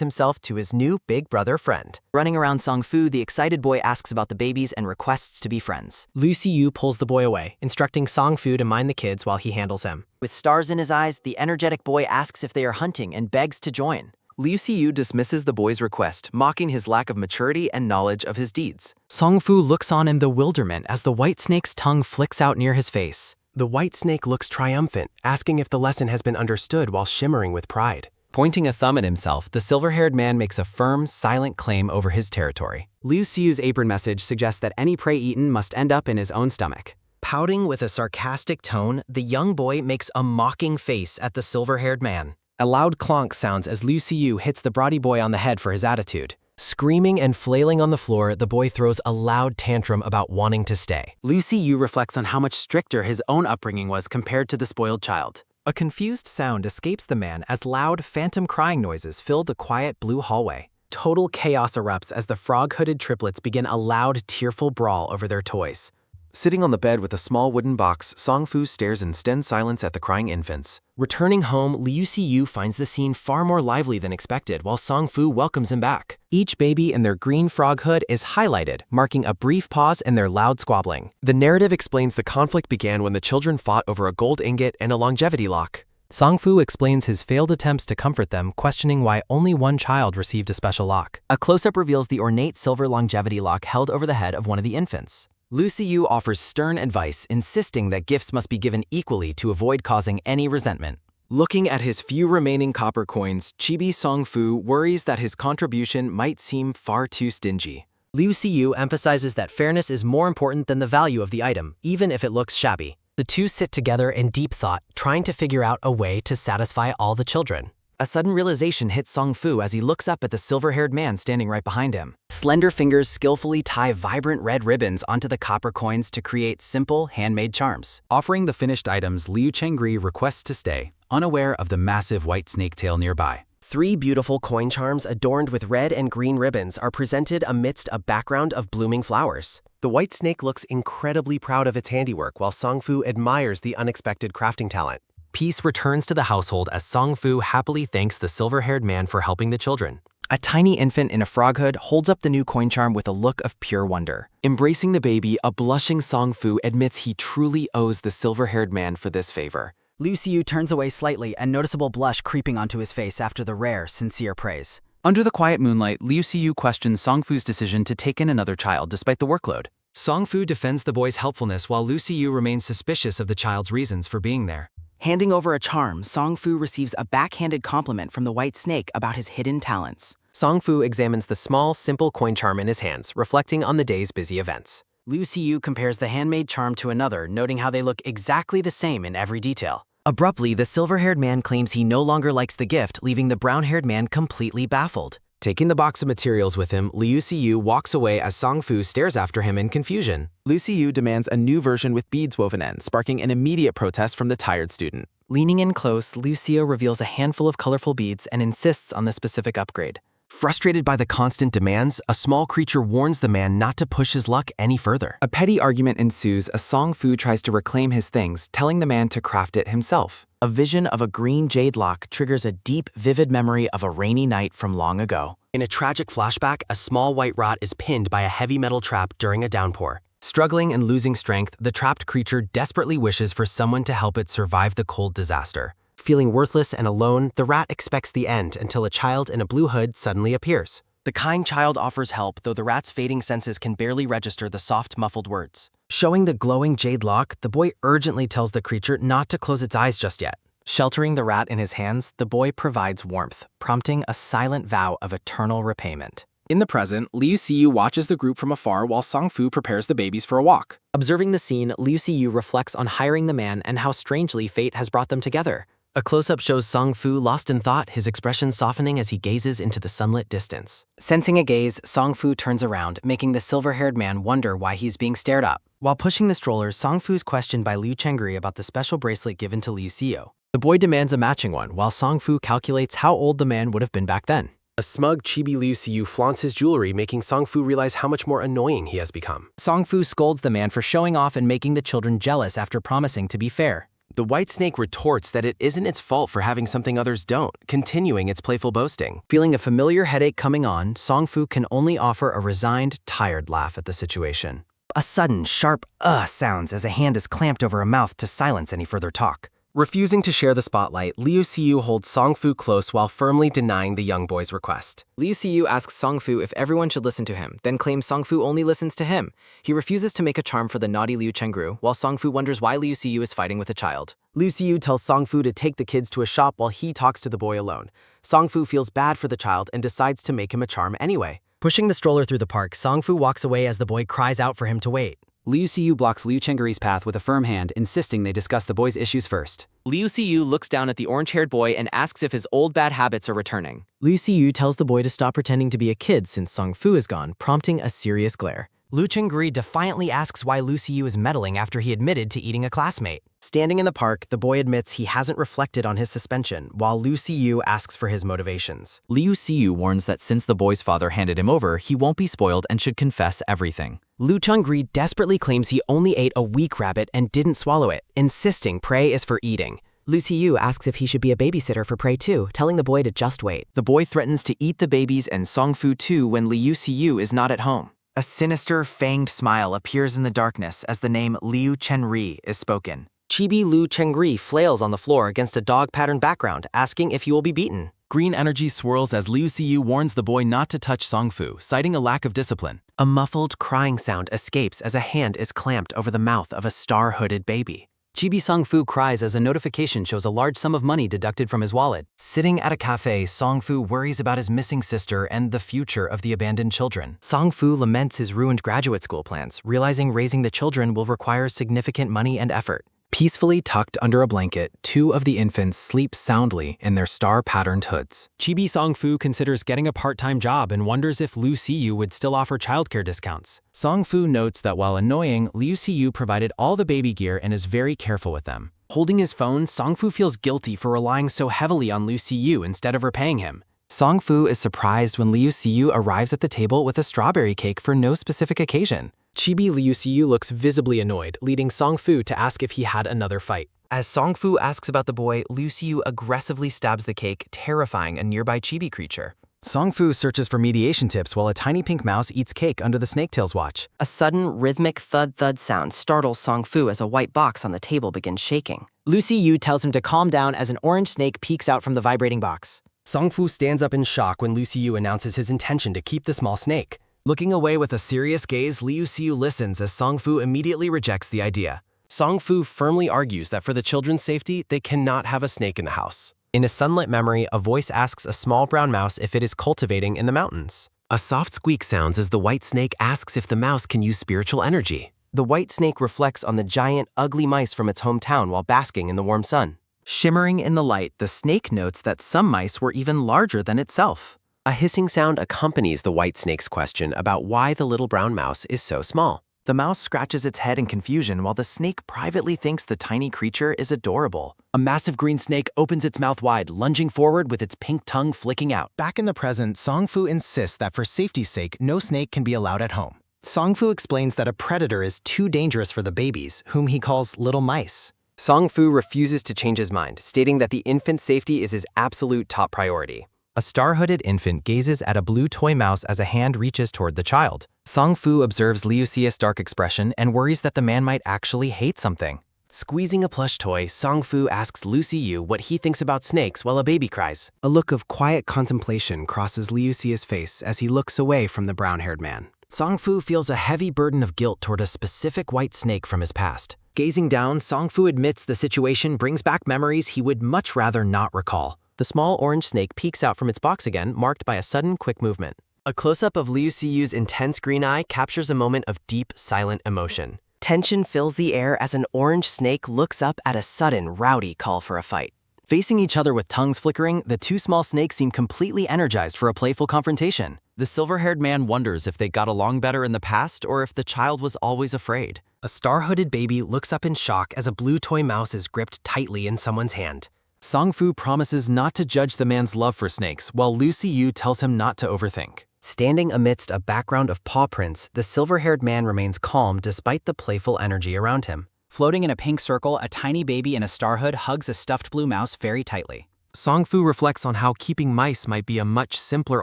himself to his new big brother friend. Running around Songfu, the excited boy asks about the babies and requests to be friends. Liu Xiyu pulls the boy away, instructing Songfu to mind the kids while he handles him. With stars in his eyes, the energetic boy asks if they are hunting and begs to join. Liu Xiyu dismisses the boy's request, mocking his lack of maturity and knowledge of his deeds. Songfu looks on in bewilderment as the white snake's tongue flicks out near his face. The white snake looks triumphant, asking if the lesson has been understood while shimmering with pride. Pointing a thumb at himself, the silver-haired man makes a firm, silent claim over his territory. Liu Xiyu's apron message suggests that any prey eaten must end up in his own stomach. Pouting with a sarcastic tone, the young boy makes a mocking face at the silver-haired man. A loud clonk sounds as Liu Xiyu hits the brawny boy on the head for his attitude. Screaming and flailing on the floor, the boy throws a loud tantrum about wanting to stay. Liu Xiyu reflects on how much stricter his own upbringing was compared to the spoiled child. A confused sound escapes the man as loud, phantom crying noises fill the quiet blue hallway. Total chaos erupts as the frog-hooded triplets begin a loud, tearful brawl over their toys. Sitting on the bed with a small wooden box, Song-Fu stares in stunned silence at the crying infants. Returning home, Liu Siyu finds the scene far more lively than expected while Song-Fu welcomes him back. Each baby in their green frog hood is highlighted, marking a brief pause in their loud squabbling. The narrative explains the conflict began when the children fought over a gold ingot and a longevity lock. Song-Fu explains his failed attempts to comfort them, questioning why only one child received a special lock. A close-up reveals the ornate silver longevity lock held over the head of one of the infants. Liu Siyu offers stern advice, insisting that gifts must be given equally to avoid causing any resentment. Looking at his few remaining copper coins, Chibi Song-Fu worries that his contribution might seem far too stingy. Liu Siyu emphasizes that fairness is more important than the value of the item, even if it looks shabby. The two sit together in deep thought, trying to figure out a way to satisfy all the children. A sudden realization hits Song-Fu as he looks up at the silver-haired man standing right behind him. Slender fingers skillfully tie vibrant red ribbons onto the copper coins to create simple, handmade charms. Offering the finished items, Liu Chengri requests to stay, unaware of the massive white snake tail nearby. 3 beautiful coin charms adorned with red and green ribbons are presented amidst a background of blooming flowers. The white snake looks incredibly proud of its handiwork while Song-Fu admires the unexpected crafting talent. Peace returns to the household as Song-Fu happily thanks the silver-haired man for helping the children. A tiny infant in a frog hood holds up the new coin charm with a look of pure wonder. Embracing the baby, a blushing Song-Fu admits he truly owes the silver-haired man for this favor. Liu Siyu turns away slightly, a noticeable blush creeping onto his face after the rare, sincere praise. Under the quiet moonlight, Liu Siyu questions Song-Fu's decision to take in another child despite the workload. Song-Fu defends the boy's helpfulness while Liu Siyu remains suspicious of the child's reasons for being there. Handing over a charm, Song-Fu receives a backhanded compliment from the white snake about his hidden talents. Song-Fu examines the small, simple coin charm in his hands, reflecting on the day's busy events. Liu Siyu compares the handmade charm to another, noting how they look exactly the same in every detail. Abruptly, the silver-haired man claims he no longer likes the gift, leaving the brown-haired man completely baffled. Taking the box of materials with him, Liu Siyu walks away as Song-Fu stares after him in confusion. Liu Siyu demands a new version with beads woven in, sparking an immediate protest from the tired student. Leaning in close, Liu Siyu reveals a handful of colorful beads and insists on the specific upgrade. Frustrated by the constant demands, a small creature warns the man not to push his luck any further. A petty argument ensues as Song-Fu tries to reclaim his things, telling the man to craft it himself. A vision of a green jade lock triggers a deep, vivid memory of a rainy night from long ago. In a tragic flashback, a small white rot is pinned by a heavy metal trap during a downpour. Struggling and losing strength, the trapped creature desperately wishes for someone to help it survive the cold disaster. Feeling worthless and alone, the rat expects the end until a child in a blue hood suddenly appears. The kind child offers help, though the rat's fading senses can barely register the soft, muffled words. Showing the glowing jade lock, the boy urgently tells the creature not to close its eyes just yet. Sheltering the rat in his hands, the boy provides warmth, prompting a silent vow of eternal repayment. In the present, Liu Siyu watches the group from afar while Song-Fu prepares the babies for a walk. Observing the scene, Liu Siyu reflects on hiring the man and how strangely fate has brought them together. A close-up shows Song-Fu lost in thought, his expression softening as he gazes into the sunlit distance. Sensing a gaze, Song-Fu turns around, making the silver-haired man wonder why he's being stared at. While pushing the stroller, Song-Fu is questioned by Liu Chengri about the special bracelet given to Liu Siyu. The boy demands a matching one, while Song-Fu calculates how old the man would have been back then. A smug chibi Liu Siyu flaunts his jewelry, making Song-Fu realize how much more annoying he has become. Song-Fu scolds the man for showing off and making the children jealous after promising to be fair. The white snake retorts that it isn't its fault for having something others don't, continuing its playful boasting. Feeling a familiar headache coming on, Song-Fu can only offer a resigned, tired laugh at the situation. A sudden, sharp sounds as a hand is clamped over a mouth to silence any further talk. Refusing to share the spotlight, Liu Siyu holds Song-Fu close while firmly denying the young boy's request. Liu Siyu asks Song-Fu if everyone should listen to him, then claims Song-Fu only listens to him. He refuses to make a charm for the naughty Liu Chengru, while Song-Fu wonders why Liu Siyu is fighting with a child. Liu Siyu tells Song-Fu to take the kids to a shop while he talks to the boy alone. Song-Fu feels bad for the child and decides to make him a charm anyway. Pushing the stroller through the park, Song-Fu walks away as the boy cries out for him to wait. Liu Siyu blocks Liu Chengri's path with a firm hand, insisting they discuss the boy's issues first. Liu Siyu looks down at the orange-haired boy and asks if his old bad habits are returning. Liu Siyu tells the boy to stop pretending to be a kid since Song-Fu is gone, prompting a serious glare. Liu Chengri defiantly asks why Liu Xiyu is meddling after he admitted to eating a classmate. Standing in the park, the boy admits he hasn't reflected on his suspension, while Liu Xiyu asks for his motivations. Liu Xiyu warns that since the boy's father handed him over, he won't be spoiled and should confess everything. Liu Chengri desperately claims he only ate a weak rabbit and didn't swallow it, insisting prey is for eating. Liu Xiyu asks if he should be a babysitter for prey too, telling the boy to just wait. The boy threatens to eat the babies and Songfu too when Liu Xiyu is not at home. A sinister, fanged smile appears in the darkness as the name Liu Chenri is spoken. Chibi Liu Chengri flails on the floor against a dog-patterned background, asking if he will be beaten. Green energy swirls as Liu Xiyu warns the boy not to touch Songfu, citing a lack of discipline. A muffled crying sound escapes as a hand is clamped over the mouth of a star-hooded baby. Chibi Songfu cries as a notification shows a large sum of money deducted from his wallet. Sitting at a cafe, Songfu worries about his missing sister and the future of the abandoned children. Songfu laments his ruined graduate school plans, realizing raising the children will require significant money and effort. Peacefully tucked under a blanket, two of the infants sleep soundly in their star-patterned hoods. Chibi Songfu considers getting a part-time job and wonders if Liu Xiyu would still offer childcare discounts. Songfu notes that while annoying, Liu Xiyu provided all the baby gear and is very careful with them. Holding his phone, Songfu feels guilty for relying so heavily on Liu Xiyu instead of repaying him. Songfu is surprised when Liu Xiyu arrives at the table with a strawberry cake for no specific occasion. Chibi Liu Xiyu looks visibly annoyed, leading Songfu to ask if he had another fight. As Songfu asks about the boy, Liu Xiyu aggressively stabs the cake, terrifying a nearby chibi creature. Songfu searches for mediation tips while a tiny pink mouse eats cake under the snaketail's watch. A sudden, rhythmic thud-thud sound startles Songfu as a white box on the table begins shaking. Liu Xiyu tells him to calm down as an orange snake peeks out from the vibrating box. Songfu stands up in shock when Liu Xiyu announces his intention to keep the small snake. Looking away with a serious gaze, Liu Xiyu listens as Songfu immediately rejects the idea. Songfu firmly argues that for the children's safety, they cannot have a snake in the house. In a sunlit memory, a voice asks a small brown mouse if it is cultivating in the mountains. A soft squeak sounds as the white snake asks if the mouse can use spiritual energy. The white snake reflects on the giant, ugly mice from its hometown while basking in the warm sun. Shimmering in the light, the snake notes that some mice were even larger than itself. A hissing sound accompanies the white snake's question about why the little brown mouse is so small. The mouse scratches its head in confusion while the snake privately thinks the tiny creature is adorable. A massive green snake opens its mouth wide, lunging forward with its pink tongue flicking out. Back in the present, Songfu insists that for safety's sake, no snake can be allowed at home. Songfu explains that a predator is too dangerous for the babies, whom he calls little mice. Songfu refuses to change his mind, stating that the infant's safety is his absolute top priority. A star-hooded infant gazes at a blue toy mouse as a hand reaches toward the child. Songfu observes Liu Xia's dark expression and worries that the man might actually hate something. Squeezing a plush toy, Songfu asks Liu Xiyu what he thinks about snakes while a baby cries. A look of quiet contemplation crosses Liu Xia's face as he looks away from the brown-haired man. Songfu feels a heavy burden of guilt toward a specific white snake from his past. Gazing down, Songfu admits the situation brings back memories he would much rather not recall. The small orange snake peeks out from its box again, marked by a sudden, quick movement. A close-up of Liu Xiyu's intense green eye captures a moment of deep, silent emotion. Tension fills the air as an orange snake looks up at a sudden, rowdy call for a fight. Facing each other with tongues flickering, the two small snakes seem completely energized for a playful confrontation. The silver-haired man wonders if they got along better in the past or if the child was always afraid. A star-hooded baby looks up in shock as a blue toy mouse is gripped tightly in someone's hand. Songfu promises not to judge the man's love for snakes, while Liu Xiyu tells him not to overthink. Standing amidst a background of paw prints, the silver-haired man remains calm despite the playful energy around him. Floating in a pink circle, a tiny baby in a star hood hugs a stuffed blue mouse very tightly. Songfu reflects on how keeping mice might be a much simpler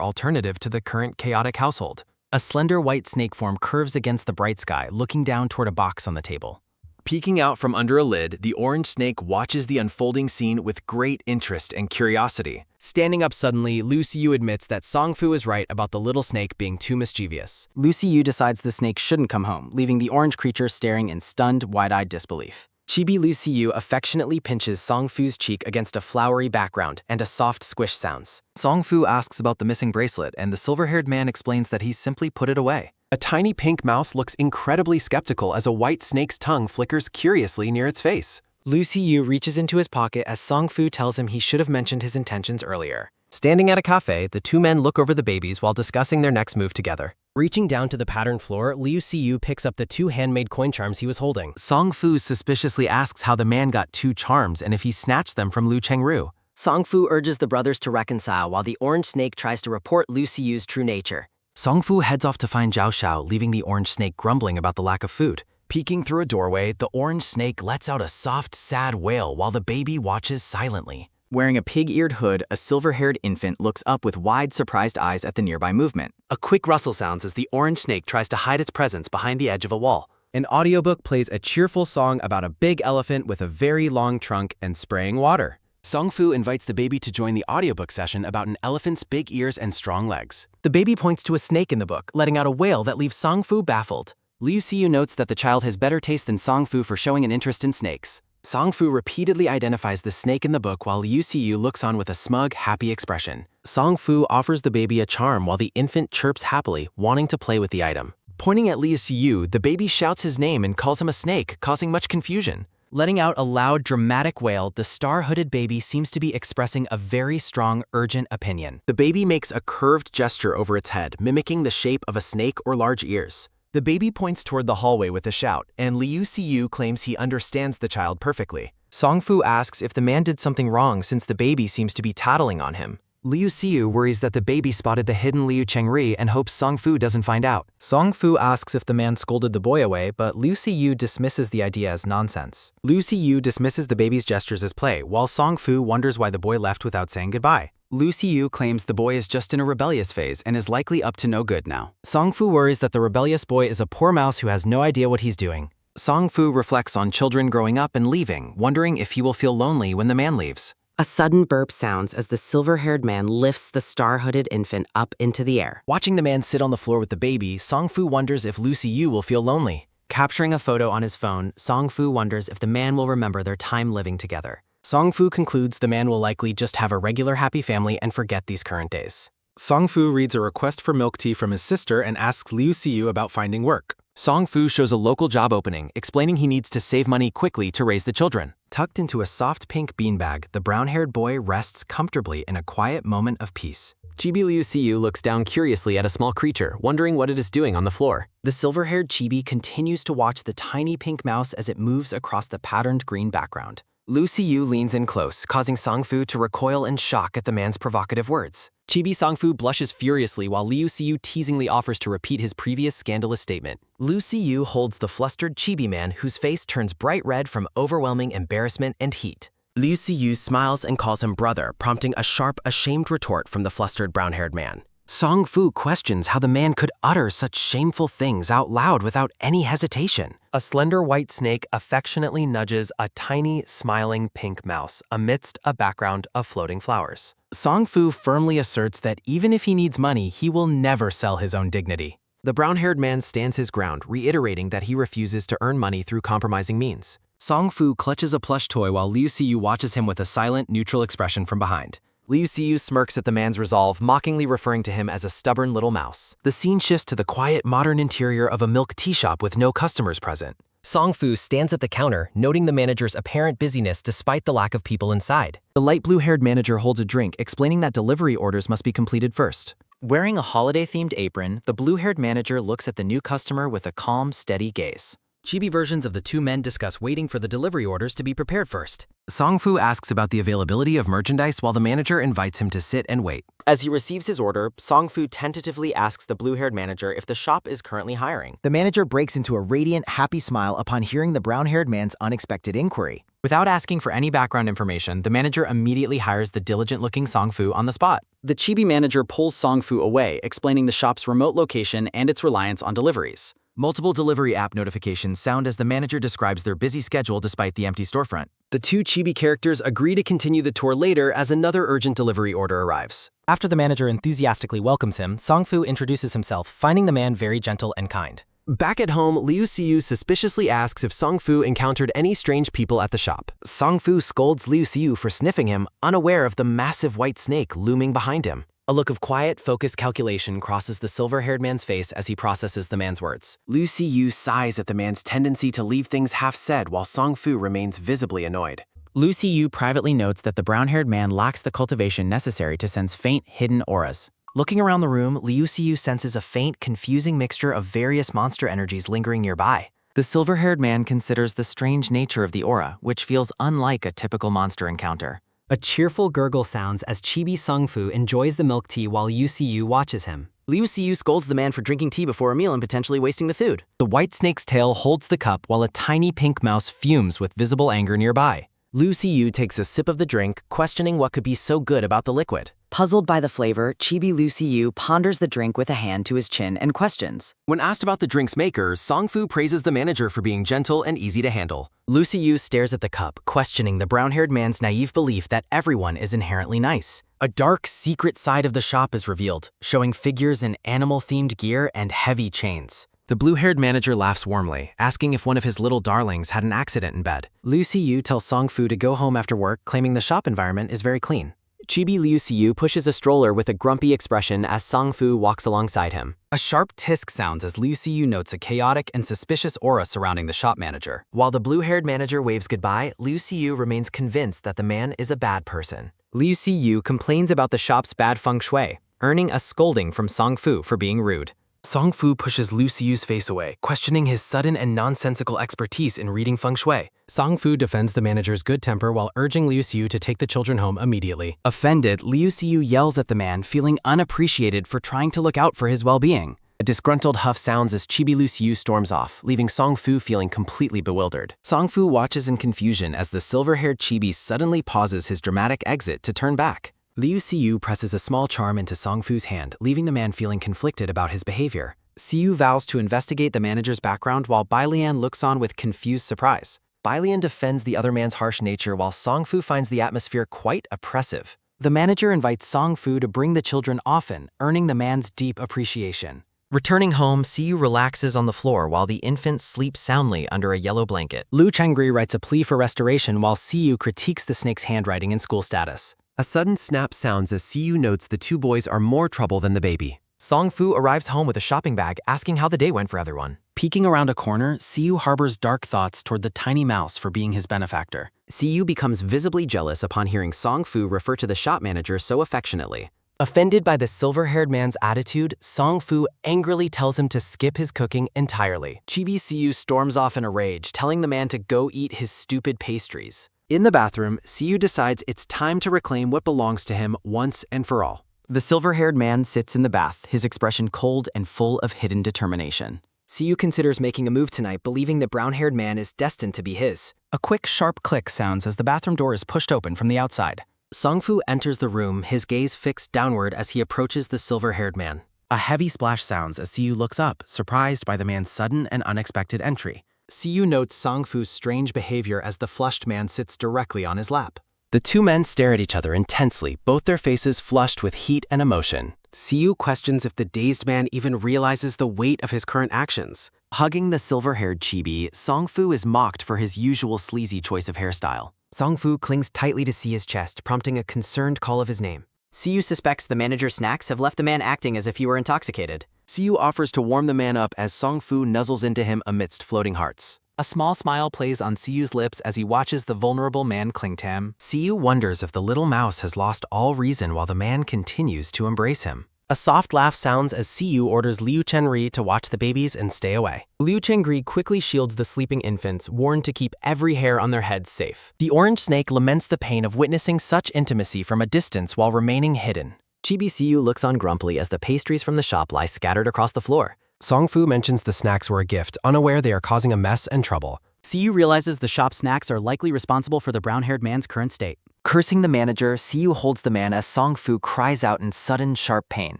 alternative to the current chaotic household. A slender white snake form curves against the bright sky, looking down toward a box on the table. Peeking out from under a lid, the orange snake watches the unfolding scene with great interest and curiosity. Standing up suddenly, Liu Xiyu admits that Songfu is right about the little snake being too mischievous. Liu Xiyu decides the snake shouldn't come home, leaving the orange creature staring in stunned, wide-eyed disbelief. Chibi Liu Xiyu affectionately pinches Songfu's cheek against a flowery background, and a soft squish sounds. Songfu asks about the missing bracelet, and the silver-haired man explains that he's simply put it away. A tiny pink mouse looks incredibly skeptical as a white snake's tongue flickers curiously near its face. Liu Xiyu reaches into his pocket as Songfu tells him he should have mentioned his intentions earlier. Standing at a cafe, the two men look over the babies while discussing their next move together. Reaching down to the patterned floor, Liu Xiyu picks up the 2 handmade coin charms he was holding. Song Fu suspiciously asks how the man got 2 charms and if he snatched them from Liu Chengru. Song Fu urges the brothers to reconcile while the orange snake tries to report Liu Xiyu's true nature. Song Fu heads off to find Zhao Xiao, leaving the orange snake grumbling about the lack of food. Peeking through a doorway, the orange snake lets out a soft, sad wail while the baby watches silently. Wearing a pig-eared hood, a silver-haired infant looks up with wide, surprised eyes at the nearby movement. A quick rustle sounds as the orange snake tries to hide its presence behind the edge of a wall. An audiobook plays a cheerful song about a big elephant with a very long trunk and spraying water. Song Fu invites the baby to join the audiobook session about an elephant's big ears and strong legs. The baby points to a snake in the book, letting out a wail that leaves Song Fu baffled. Liu Xiyu notes that the child has better taste than Song Fu for showing an interest in snakes. Song Fu repeatedly identifies the snake in the book while Liu Xiyu looks on with a smug, happy expression. Song Fu offers the baby a charm while the infant chirps happily, wanting to play with the item. Pointing at Liu Xiyu, the baby shouts his name and calls him a snake, causing much confusion. Letting out a loud, dramatic wail, the star-hooded baby seems to be expressing a very strong, urgent opinion. The baby makes a curved gesture over its head, mimicking the shape of a snake or large ears. The baby points toward the hallway with a shout, and Liu Xiyu claims he understands the child perfectly. Song Fu asks if the man did something wrong since the baby seems to be tattling on him. Liu Xiyu worries that the baby spotted the hidden Liu Chengri and hopes Song Fu doesn't find out. Song Fu asks if the man scolded the boy away, but Liu Xiyu dismisses the idea as nonsense. Liu Xiyu dismisses the baby's gestures as play, while Song Fu wonders why the boy left without saying goodbye. Liu Xiyu claims the boy is just in a rebellious phase and is likely up to no good now. Song Fu worries that the rebellious boy is a poor mouse who has no idea what he's doing. Song Fu reflects on children growing up and leaving, wondering if he will feel lonely when the man leaves. A sudden burp sounds as the silver-haired man lifts the star-hooded infant up into the air. Watching the man sit on the floor with the baby, Song Fu wonders if Liu Xiyu will feel lonely. Capturing a photo on his phone, Song Fu wonders if the man will remember their time living together. Song Fu concludes the man will likely just have a regular happy family and forget these current days. Song Fu reads a request for milk tea from his sister and asks Liu Xiyu about finding work. Song Fu shows a local job opening, explaining he needs to save money quickly to raise the children. Tucked into a soft pink beanbag, the brown-haired boy rests comfortably in a quiet moment of peace. Chibi Liu Xiyu looks down curiously at a small creature, wondering what it is doing on the floor. The silver-haired chibi continues to watch the tiny pink mouse as it moves across the patterned green background. Liu Xiyu leans in close, causing Song Fu to recoil in shock at the man's provocative words. Chibi Song Fu blushes furiously while Liu Xiyu teasingly offers to repeat his previous scandalous statement. Liu Xiyu holds the flustered chibi man whose face turns bright red from overwhelming embarrassment and heat. Liu Xiyu smiles and calls him brother, prompting a sharp, ashamed retort from the flustered brown-haired man. Song Fu questions how the man could utter such shameful things out loud without any hesitation. A slender white snake affectionately nudges a tiny, smiling pink mouse amidst a background of floating flowers. Song Fu firmly asserts that even if he needs money, he will never sell his own dignity. The brown-haired man stands his ground, reiterating that he refuses to earn money through compromising means. Song Fu clutches a plush toy while Liu Xiyu watches him with a silent, neutral expression from behind. Liu Xiyu smirks at the man's resolve, mockingly referring to him as a stubborn little mouse. The scene shifts to the quiet, modern interior of a milk tea shop with no customers present. Song Fu stands at the counter, noting the manager's apparent busyness despite the lack of people inside. The light blue-haired manager holds a drink, explaining that delivery orders must be completed first. Wearing a holiday-themed apron, the blue-haired manager looks at the new customer with a calm, steady gaze. Chibi versions of the two men discuss waiting for the delivery orders to be prepared first. Song Fu asks about the availability of merchandise while the manager invites him to sit and wait. As he receives his order, Song Fu tentatively asks the blue-haired manager if the shop is currently hiring. The manager breaks into a radiant, happy smile upon hearing the brown-haired man's unexpected inquiry. Without asking for any background information, the manager immediately hires the diligent-looking Song Fu on the spot. The chibi manager pulls Song Fu away, explaining the shop's remote location and its reliance on deliveries. Multiple delivery app notifications sound as the manager describes their busy schedule despite the empty storefront. The two chibi characters agree to continue the tour later as another urgent delivery order arrives. After the manager enthusiastically welcomes him, Song Fu introduces himself, finding the man very gentle and kind. Back at home, Liu Xiyu suspiciously asks if Song Fu encountered any strange people at the shop. Song Fu scolds Liu Xiyu for sniffing him, unaware of the massive white snake looming behind him. A look of quiet, focused calculation crosses the silver-haired man's face as he processes the man's words. Liu Xiyu sighs at the man's tendency to leave things half-said while Song Fu remains visibly annoyed. Liu Xiyu privately notes that the brown-haired man lacks the cultivation necessary to sense faint, hidden auras. Looking around the room, Liu Xiu senses a faint, confusing mixture of various monster energies lingering nearby. The silver-haired man considers the strange nature of the aura, which feels unlike a typical monster encounter. A cheerful gurgle sounds as Chibi Sungfu enjoys the milk tea while Liu Xiu watches him. Liu Xiu scolds the man for drinking tea before a meal and potentially wasting the food. The white snake's tail holds the cup while a tiny pink mouse fumes with visible anger nearby. Liu Xiu takes a sip of the drink, questioning what could be so good about the liquid. Puzzled by the flavor, Chibi Liu Xiu ponders the drink with a hand to his chin and questions. When asked about the drink's maker, Songfu praises the manager for being gentle and easy to handle. Liu Xiu stares at the cup, questioning the brown-haired man's naive belief that everyone is inherently nice. A dark, secret side of the shop is revealed, showing figures in animal-themed gear and heavy chains. The blue-haired manager laughs warmly, asking if one of his little darlings had an accident in bed. Liu Xiu tells Songfu to go home after work, claiming the shop environment is very clean. Chibi Liu Xiu pushes a stroller with a grumpy expression as Songfu walks alongside him. A sharp tisk sounds as Liu Xiu notes a chaotic and suspicious aura surrounding the shop manager. While the blue-haired manager waves goodbye, Liu Xiu remains convinced that the man is a bad person. Liu Xiu complains about the shop's bad feng shui, earning a scolding from Songfu for being rude. Songfu pushes Liu Xiu's face away, questioning his sudden and nonsensical expertise in reading feng shui. Songfu defends the manager's good temper while urging Liu Xiu to take the children home immediately. Offended, Liu Xiu yells at the man, feeling unappreciated for trying to look out for his well-being. A disgruntled huff sounds as Chibi Liu Xiu storms off, leaving Songfu feeling completely bewildered. Songfu watches in confusion as the silver-haired Chibi suddenly pauses his dramatic exit to turn back. Liu Xiu presses a small charm into Songfu's hand, leaving the man feeling conflicted about his behavior. Xiu vows to investigate the manager's background while Bailian looks on with confused surprise. Bailian defends the other man's harsh nature while Songfu finds the atmosphere quite oppressive. The manager invites Songfu to bring the children often, earning the man's deep appreciation. Returning home, Xiu relaxes on the floor while the infant sleeps soundly under a yellow blanket. Lu Chengri writes a plea for restoration while Xiu critiques the snake's handwriting and school status. A sudden snap sounds as Xiu notes the two boys are more trouble than the baby. Songfu arrives home with a shopping bag, asking how the day went for everyone. Peeking around a corner, Xiu harbors dark thoughts toward the tiny mouse for being his benefactor. Xiu becomes visibly jealous upon hearing Songfu refer to the shop manager so affectionately. Offended by the silver-haired man's attitude, Songfu angrily tells him to skip his cooking entirely. Chibi Xiu storms off in a rage, telling the man to go eat his stupid pastries. In the bathroom, Xiu decides it's time to reclaim what belongs to him once and for all. The silver-haired man sits in the bath, his expression cold and full of hidden determination. Xiu considers making a move tonight, believing the brown-haired man is destined to be his. A quick, sharp click sounds as the bathroom door is pushed open from the outside. Songfu enters the room, his gaze fixed downward as he approaches the silver-haired man. A heavy splash sounds as Xiu looks up, surprised by the man's sudden and unexpected entry. Xiu notes Songfu's strange behavior as the flushed man sits directly on his lap. The two men stare at each other intensely, both their faces flushed with heat and emotion. Xiu questions if the dazed man even realizes the weight of his current actions. Hugging the silver-haired chibi, Songfu is mocked for his usual sleazy choice of hairstyle. Songfu clings tightly to Xiu's chest, prompting a concerned call of his name. Xiu suspects the manager's snacks have left the man acting as if he were intoxicated. Xiu offers to warm the man up as Songfu nuzzles into him amidst floating hearts. A small smile plays on Xiu's lips as he watches the vulnerable man cling to him. Xiu wonders if the little mouse has lost all reason while the man continues to embrace him. A soft laugh sounds as Xiu orders Liu Chenri to watch the babies and stay away. Liu Chengri quickly shields the sleeping infants, warned to keep every hair on their heads safe. The orange snake laments the pain of witnessing such intimacy from a distance while remaining hidden. Chibi Xiu looks on grumpily as the pastries from the shop lie scattered across the floor. Songfu mentions the snacks were a gift, unaware they are causing a mess and trouble. Xiu realizes the shop snacks are likely responsible for the brown-haired man's current state. Cursing the manager, Xiu holds the man as Songfu cries out in sudden, sharp pain.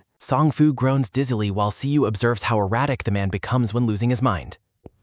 Songfu groans dizzily while Xiu observes how erratic the man becomes when losing his mind.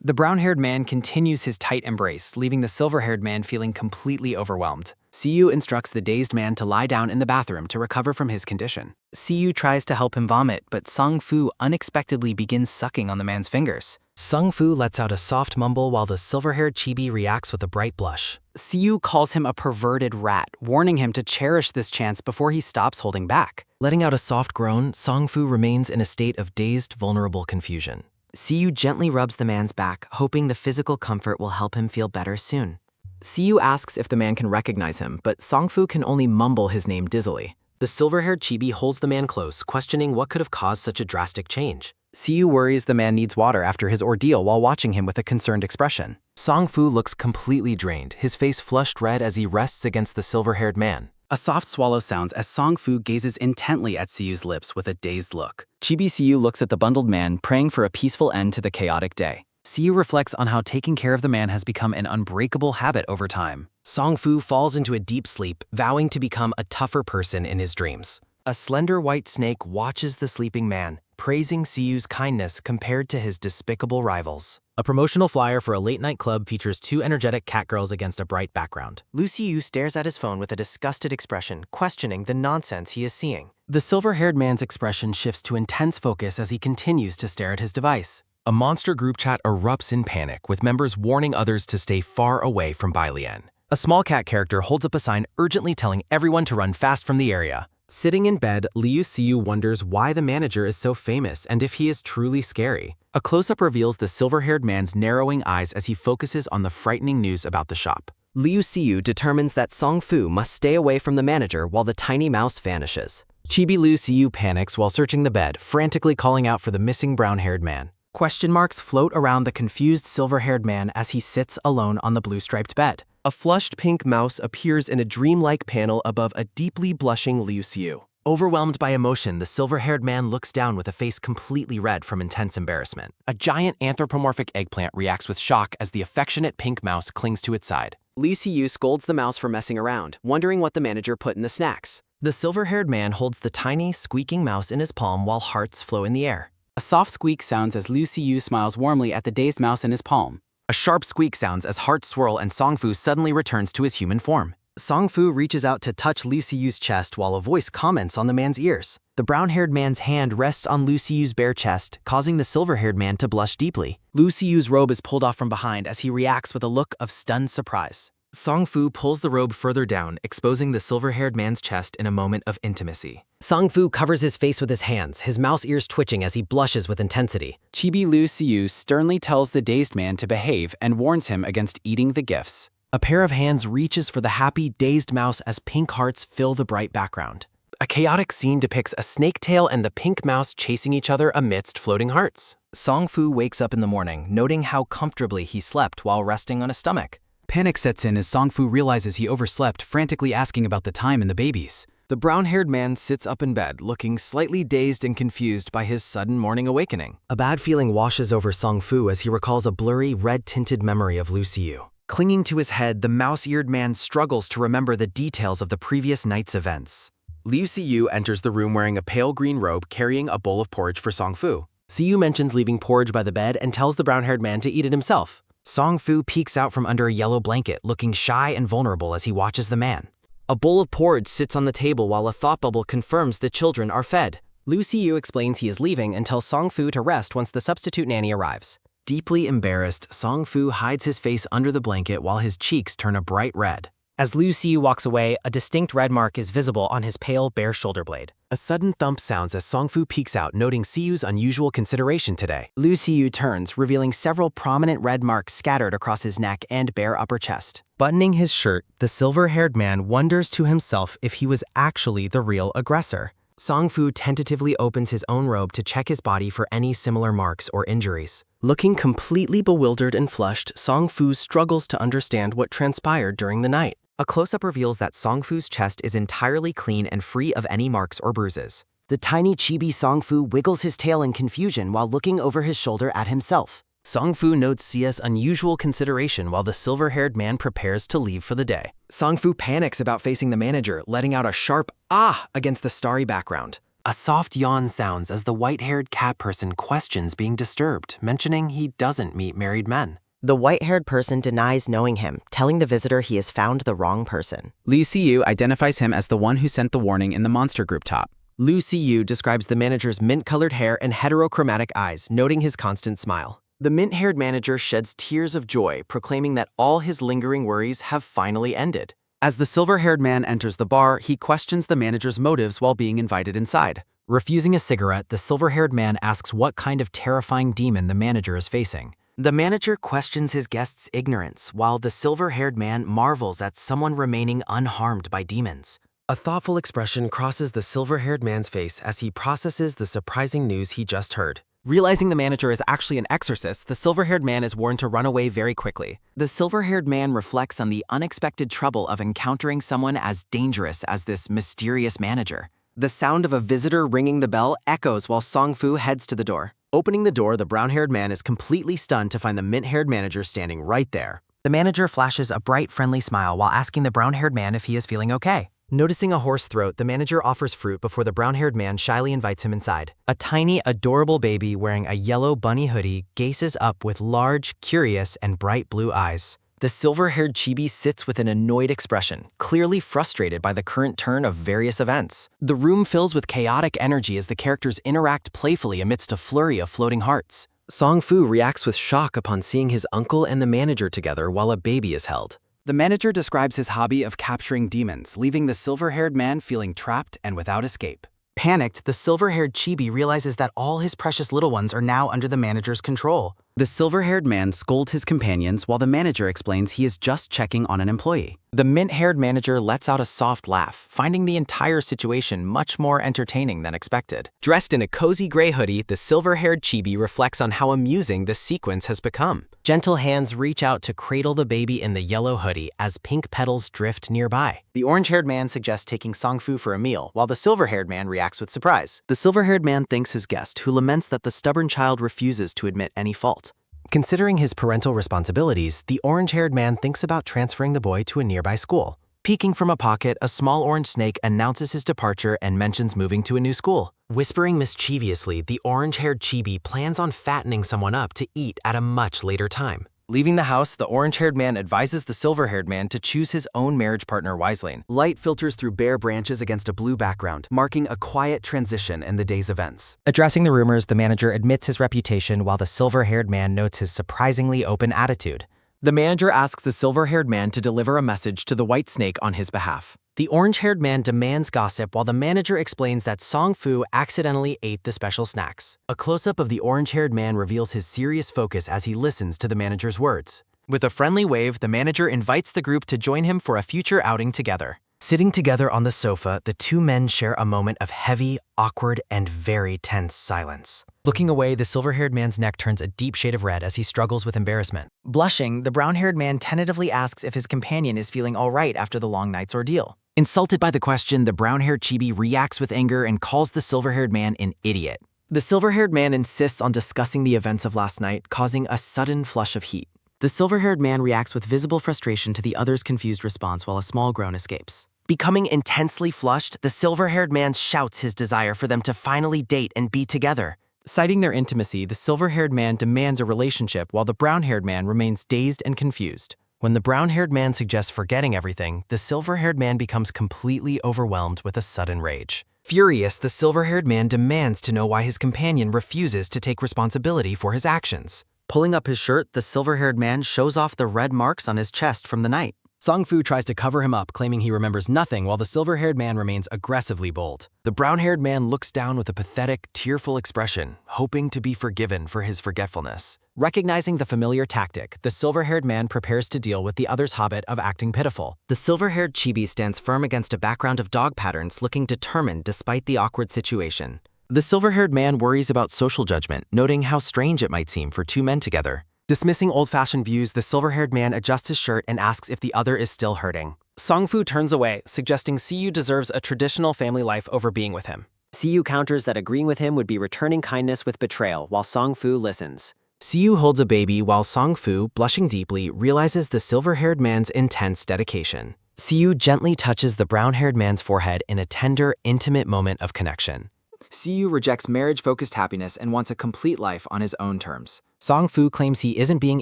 The brown-haired man continues his tight embrace, leaving the silver-haired man feeling completely overwhelmed. Xiu instructs the dazed man to lie down in the bathroom to recover from his condition. Xiu tries to help him vomit, but Songfu unexpectedly begins sucking on the man's fingers. Songfu lets out a soft mumble while the silver-haired chibi reacts with a bright blush. Xiu calls him a perverted rat, warning him to cherish this chance before he stops holding back. Letting out a soft groan, Songfu remains in a state of dazed, vulnerable confusion. Xiu gently rubs the man's back, hoping the physical comfort will help him feel better soon. Xiu asks if the man can recognize him, but Songfu can only mumble his name dizzily. The silver-haired chibi holds the man close, questioning what could have caused such a drastic change. Siyu worries the man needs water after his ordeal while watching him with a concerned expression. Song-fu looks completely drained, his face flushed red as he rests against the silver-haired man. A soft swallow sounds as Song-fu gazes intently at Siyu's lips with a dazed look. Chibi Siyu looks at the bundled man, praying for a peaceful end to the chaotic day. Siyu reflects on how taking care of the man has become an unbreakable habit over time. Song-fu falls into a deep sleep, vowing to become a tougher person in his dreams. A slender white snake watches the sleeping man, praising Siyu's kindness compared to his despicable rivals. A promotional flyer for a late-night club features two energetic cat girls against a bright background. Siyu stares at his phone with a disgusted expression, questioning the nonsense he is seeing. The silver-haired man's expression shifts to intense focus as he continues to stare at his device. A monster group chat erupts in panic, with members warning others to stay far away from Bailian. A small cat character holds up a sign urgently telling everyone to run fast from the area. Sitting in bed, Liu Siyu wonders why the manager is so famous and if he is truly scary. A close-up reveals the silver-haired man's narrowing eyes as he focuses on the frightening news about the shop. Liu Siyu determines that Song-fu must stay away from the manager while the tiny mouse vanishes. Chibi Liu Siyu panics while searching the bed, frantically calling out for the missing brown-haired man. Question marks float around the confused silver-haired man as he sits alone on the blue-striped bed. A flushed pink mouse appears in a dreamlike panel above a deeply blushing Liu Siyu. Overwhelmed by emotion, the silver-haired man looks down with a face completely red from intense embarrassment. A giant anthropomorphic eggplant reacts with shock as the affectionate pink mouse clings to its side. Liu Siyu scolds the mouse for messing around, wondering what the manager put in the snacks. The silver-haired man holds the tiny, squeaking mouse in his palm while hearts flow in the air. A soft squeak sounds as Liu Siyu smiles warmly at the dazed mouse in his palm. A sharp squeak sounds as hearts swirl and Song-fu suddenly returns to his human form. Song-fu reaches out to touch Liu Siyu's chest while a voice comments on the man's ears. The brown-haired man's hand rests on Liu Siyu's bare chest, causing the silver-haired man to blush deeply. Liu Siyu's robe is pulled off from behind as he reacts with a look of stunned surprise. Song-fu pulls the robe further down, exposing the silver-haired man's chest in a moment of intimacy. Song-fu covers his face with his hands, his mouse ears twitching as he blushes with intensity. Chibi Liu Siyu sternly tells the dazed man to behave and warns him against eating the gifts. A pair of hands reaches for the happy, dazed mouse as pink hearts fill the bright background. A chaotic scene depicts a snake tail and the pink mouse chasing each other amidst floating hearts. Song-fu wakes up in the morning, noting how comfortably he slept while resting on his stomach. Panic sets in as Song-fu realizes he overslept, frantically asking about the time and the babies. The brown-haired man sits up in bed, looking slightly dazed and confused by his sudden morning awakening. A bad feeling washes over Song-fu as he recalls a blurry, red-tinted memory of Liu Siyu. Clinging to his head, the mouse-eared man struggles to remember the details of the previous night's events. Liu Siyu enters the room wearing a pale green robe carrying a bowl of porridge for Song-fu. Siyu mentions leaving porridge by the bed and tells the brown-haired man to eat it himself. Song-fu peeks out from under a yellow blanket, looking shy and vulnerable as he watches the man. A bowl of porridge sits on the table while a thought bubble confirms the children are fed. Liu Siyu explains he is leaving and tells Song-fu to rest once the substitute nanny arrives. Deeply embarrassed, Song-fu hides his face under the blanket while his cheeks turn a bright red. As Liu Siyu walks away, a distinct red mark is visible on his pale, bare shoulder blade. A sudden thump sounds as Song-fu peeks out, noting Siyu's unusual consideration today. Liu Siyu turns, revealing several prominent red marks scattered across his neck and bare upper chest. Buttoning his shirt, the silver-haired man wonders to himself if he was actually the real aggressor. Song-fu tentatively opens his own robe to check his body for any similar marks or injuries. Looking completely bewildered and flushed, Song-fu struggles to understand what transpired during the night. A close-up reveals that Song-fu's chest is entirely clean and free of any marks or bruises. The tiny chibi Song-fu wiggles his tail in confusion while looking over his shoulder at himself. Song-fu notes Sia's unusual consideration while the silver-haired man prepares to leave for the day. Song-fu panics about facing the manager, letting out a sharp "ah" against the starry background. A soft yawn sounds as the white-haired cat person questions being disturbed, mentioning he doesn't meet married men. The white-haired person denies knowing him, telling the visitor he has found the wrong person. Liu Siyu identifies him as the one who sent the warning in the monster group top. Liu Siyu describes the manager's mint-colored hair and heterochromatic eyes, noting his constant smile. The mint-haired manager sheds tears of joy, proclaiming that all his lingering worries have finally ended. As the silver-haired man enters the bar, he questions the manager's motives while being invited inside. Refusing a cigarette, the silver-haired man asks what kind of terrifying demon the manager is facing. The manager questions his guest's ignorance, while the silver-haired man marvels at someone remaining unharmed by demons. A thoughtful expression crosses the silver-haired man's face as he processes the surprising news he just heard. Realizing the manager is actually an exorcist, the silver-haired man is warned to run away very quickly. The silver-haired man reflects on the unexpected trouble of encountering someone as dangerous as this mysterious manager. The sound of a visitor ringing the bell echoes while Song-Fu heads to the door. Opening the door, the brown-haired man is completely stunned to find the mint-haired manager standing right there. The manager flashes a bright, friendly smile while asking the brown-haired man if he is feeling okay. Noticing a hoarse throat, the manager offers fruit before the brown-haired man shyly invites him inside. A tiny, adorable baby wearing a yellow bunny hoodie gazes up with large, curious, and bright blue eyes. The silver-haired chibi sits with an annoyed expression, clearly frustrated by the current turn of various events. The room fills with chaotic energy as the characters interact playfully amidst a flurry of floating hearts. Song-Fu reacts with shock upon seeing his uncle and the manager together while a baby is held. The manager describes his hobby of capturing demons, leaving the silver-haired man feeling trapped and without escape. Panicked, the silver-haired chibi realizes that all his precious little ones are now under the manager's control. The silver-haired man scolds his companions while the manager explains he is just checking on an employee. The mint-haired manager lets out a soft laugh, finding the entire situation much more entertaining than expected. Dressed in a cozy gray hoodie, the silver-haired chibi reflects on how amusing this sequence has become. Gentle hands reach out to cradle the baby in the yellow hoodie as pink petals drift nearby. The orange-haired man suggests taking Song-Fu for a meal, while the silver-haired man reacts with surprise. The silver-haired man thanks his guest, who laments that the stubborn child refuses to admit any fault. Considering his parental responsibilities, the orange-haired man thinks about transferring the boy to a nearby school. Peeking from a pocket, a small orange snake announces his departure and mentions moving to a new school. Whispering mischievously, the orange-haired chibi plans on fattening someone up to eat at a much later time. Leaving the house, the orange-haired man advises the silver-haired man to choose his own marriage partner wisely. Light filters through bare branches against a blue background, marking a quiet transition in the day's events. Addressing the rumors, the manager admits his reputation while the silver-haired man notes his surprisingly open attitude. The manager asks the silver-haired man to deliver a message to the white snake on his behalf. The orange-haired man demands gossip while the manager explains that Song-Fu accidentally ate the special snacks. A close-up of the orange-haired man reveals his serious focus as he listens to the manager's words. With a friendly wave, the manager invites the group to join him for a future outing together. Sitting together on the sofa, the two men share a moment of heavy, awkward, and very tense silence. Looking away, the silver-haired man's neck turns a deep shade of red as he struggles with embarrassment. Blushing, the brown-haired man tentatively asks if his companion is feeling all right after the long night's ordeal. Insulted by the question, the brown-haired chibi reacts with anger and calls the silver-haired man an idiot. The silver-haired man insists on discussing the events of last night, causing a sudden flush of heat. The silver-haired man reacts with visible frustration to the other's confused response while a small groan escapes. Becoming intensely flushed, the silver-haired man shouts his desire for them to finally date and be together. Citing their intimacy, the silver-haired man demands a relationship while the brown-haired man remains dazed and confused. When the brown-haired man suggests forgetting everything, the silver-haired man becomes completely overwhelmed with a sudden rage. Furious, the silver-haired man demands to know why his companion refuses to take responsibility for his actions. Pulling up his shirt, the silver-haired man shows off the red marks on his chest from the night. Song-Fu tries to cover him up, claiming he remembers nothing while the silver-haired man remains aggressively bold. The brown-haired man looks down with a pathetic, tearful expression, hoping to be forgiven for his forgetfulness. Recognizing the familiar tactic, the silver-haired man prepares to deal with the other's habit of acting pitiful. The silver-haired chibi stands firm against a background of dog patterns, looking determined despite the awkward situation. The silver-haired man worries about social judgment, noting how strange it might seem for two men together. Dismissing old-fashioned views, the silver-haired man adjusts his shirt and asks if the other is still hurting. Song-Fu turns away, suggesting Siyu deserves a traditional family life over being with him. Siyu counters that agreeing with him would be returning kindness with betrayal, while Song-Fu listens. Siyu holds a baby while Song-Fu, blushing deeply, realizes the silver-haired man's intense dedication. Siyu gently touches the brown-haired man's forehead in a tender, intimate moment of connection. Siyu rejects marriage-focused happiness and wants a complete life on his own terms. Song-Fu claims he isn't being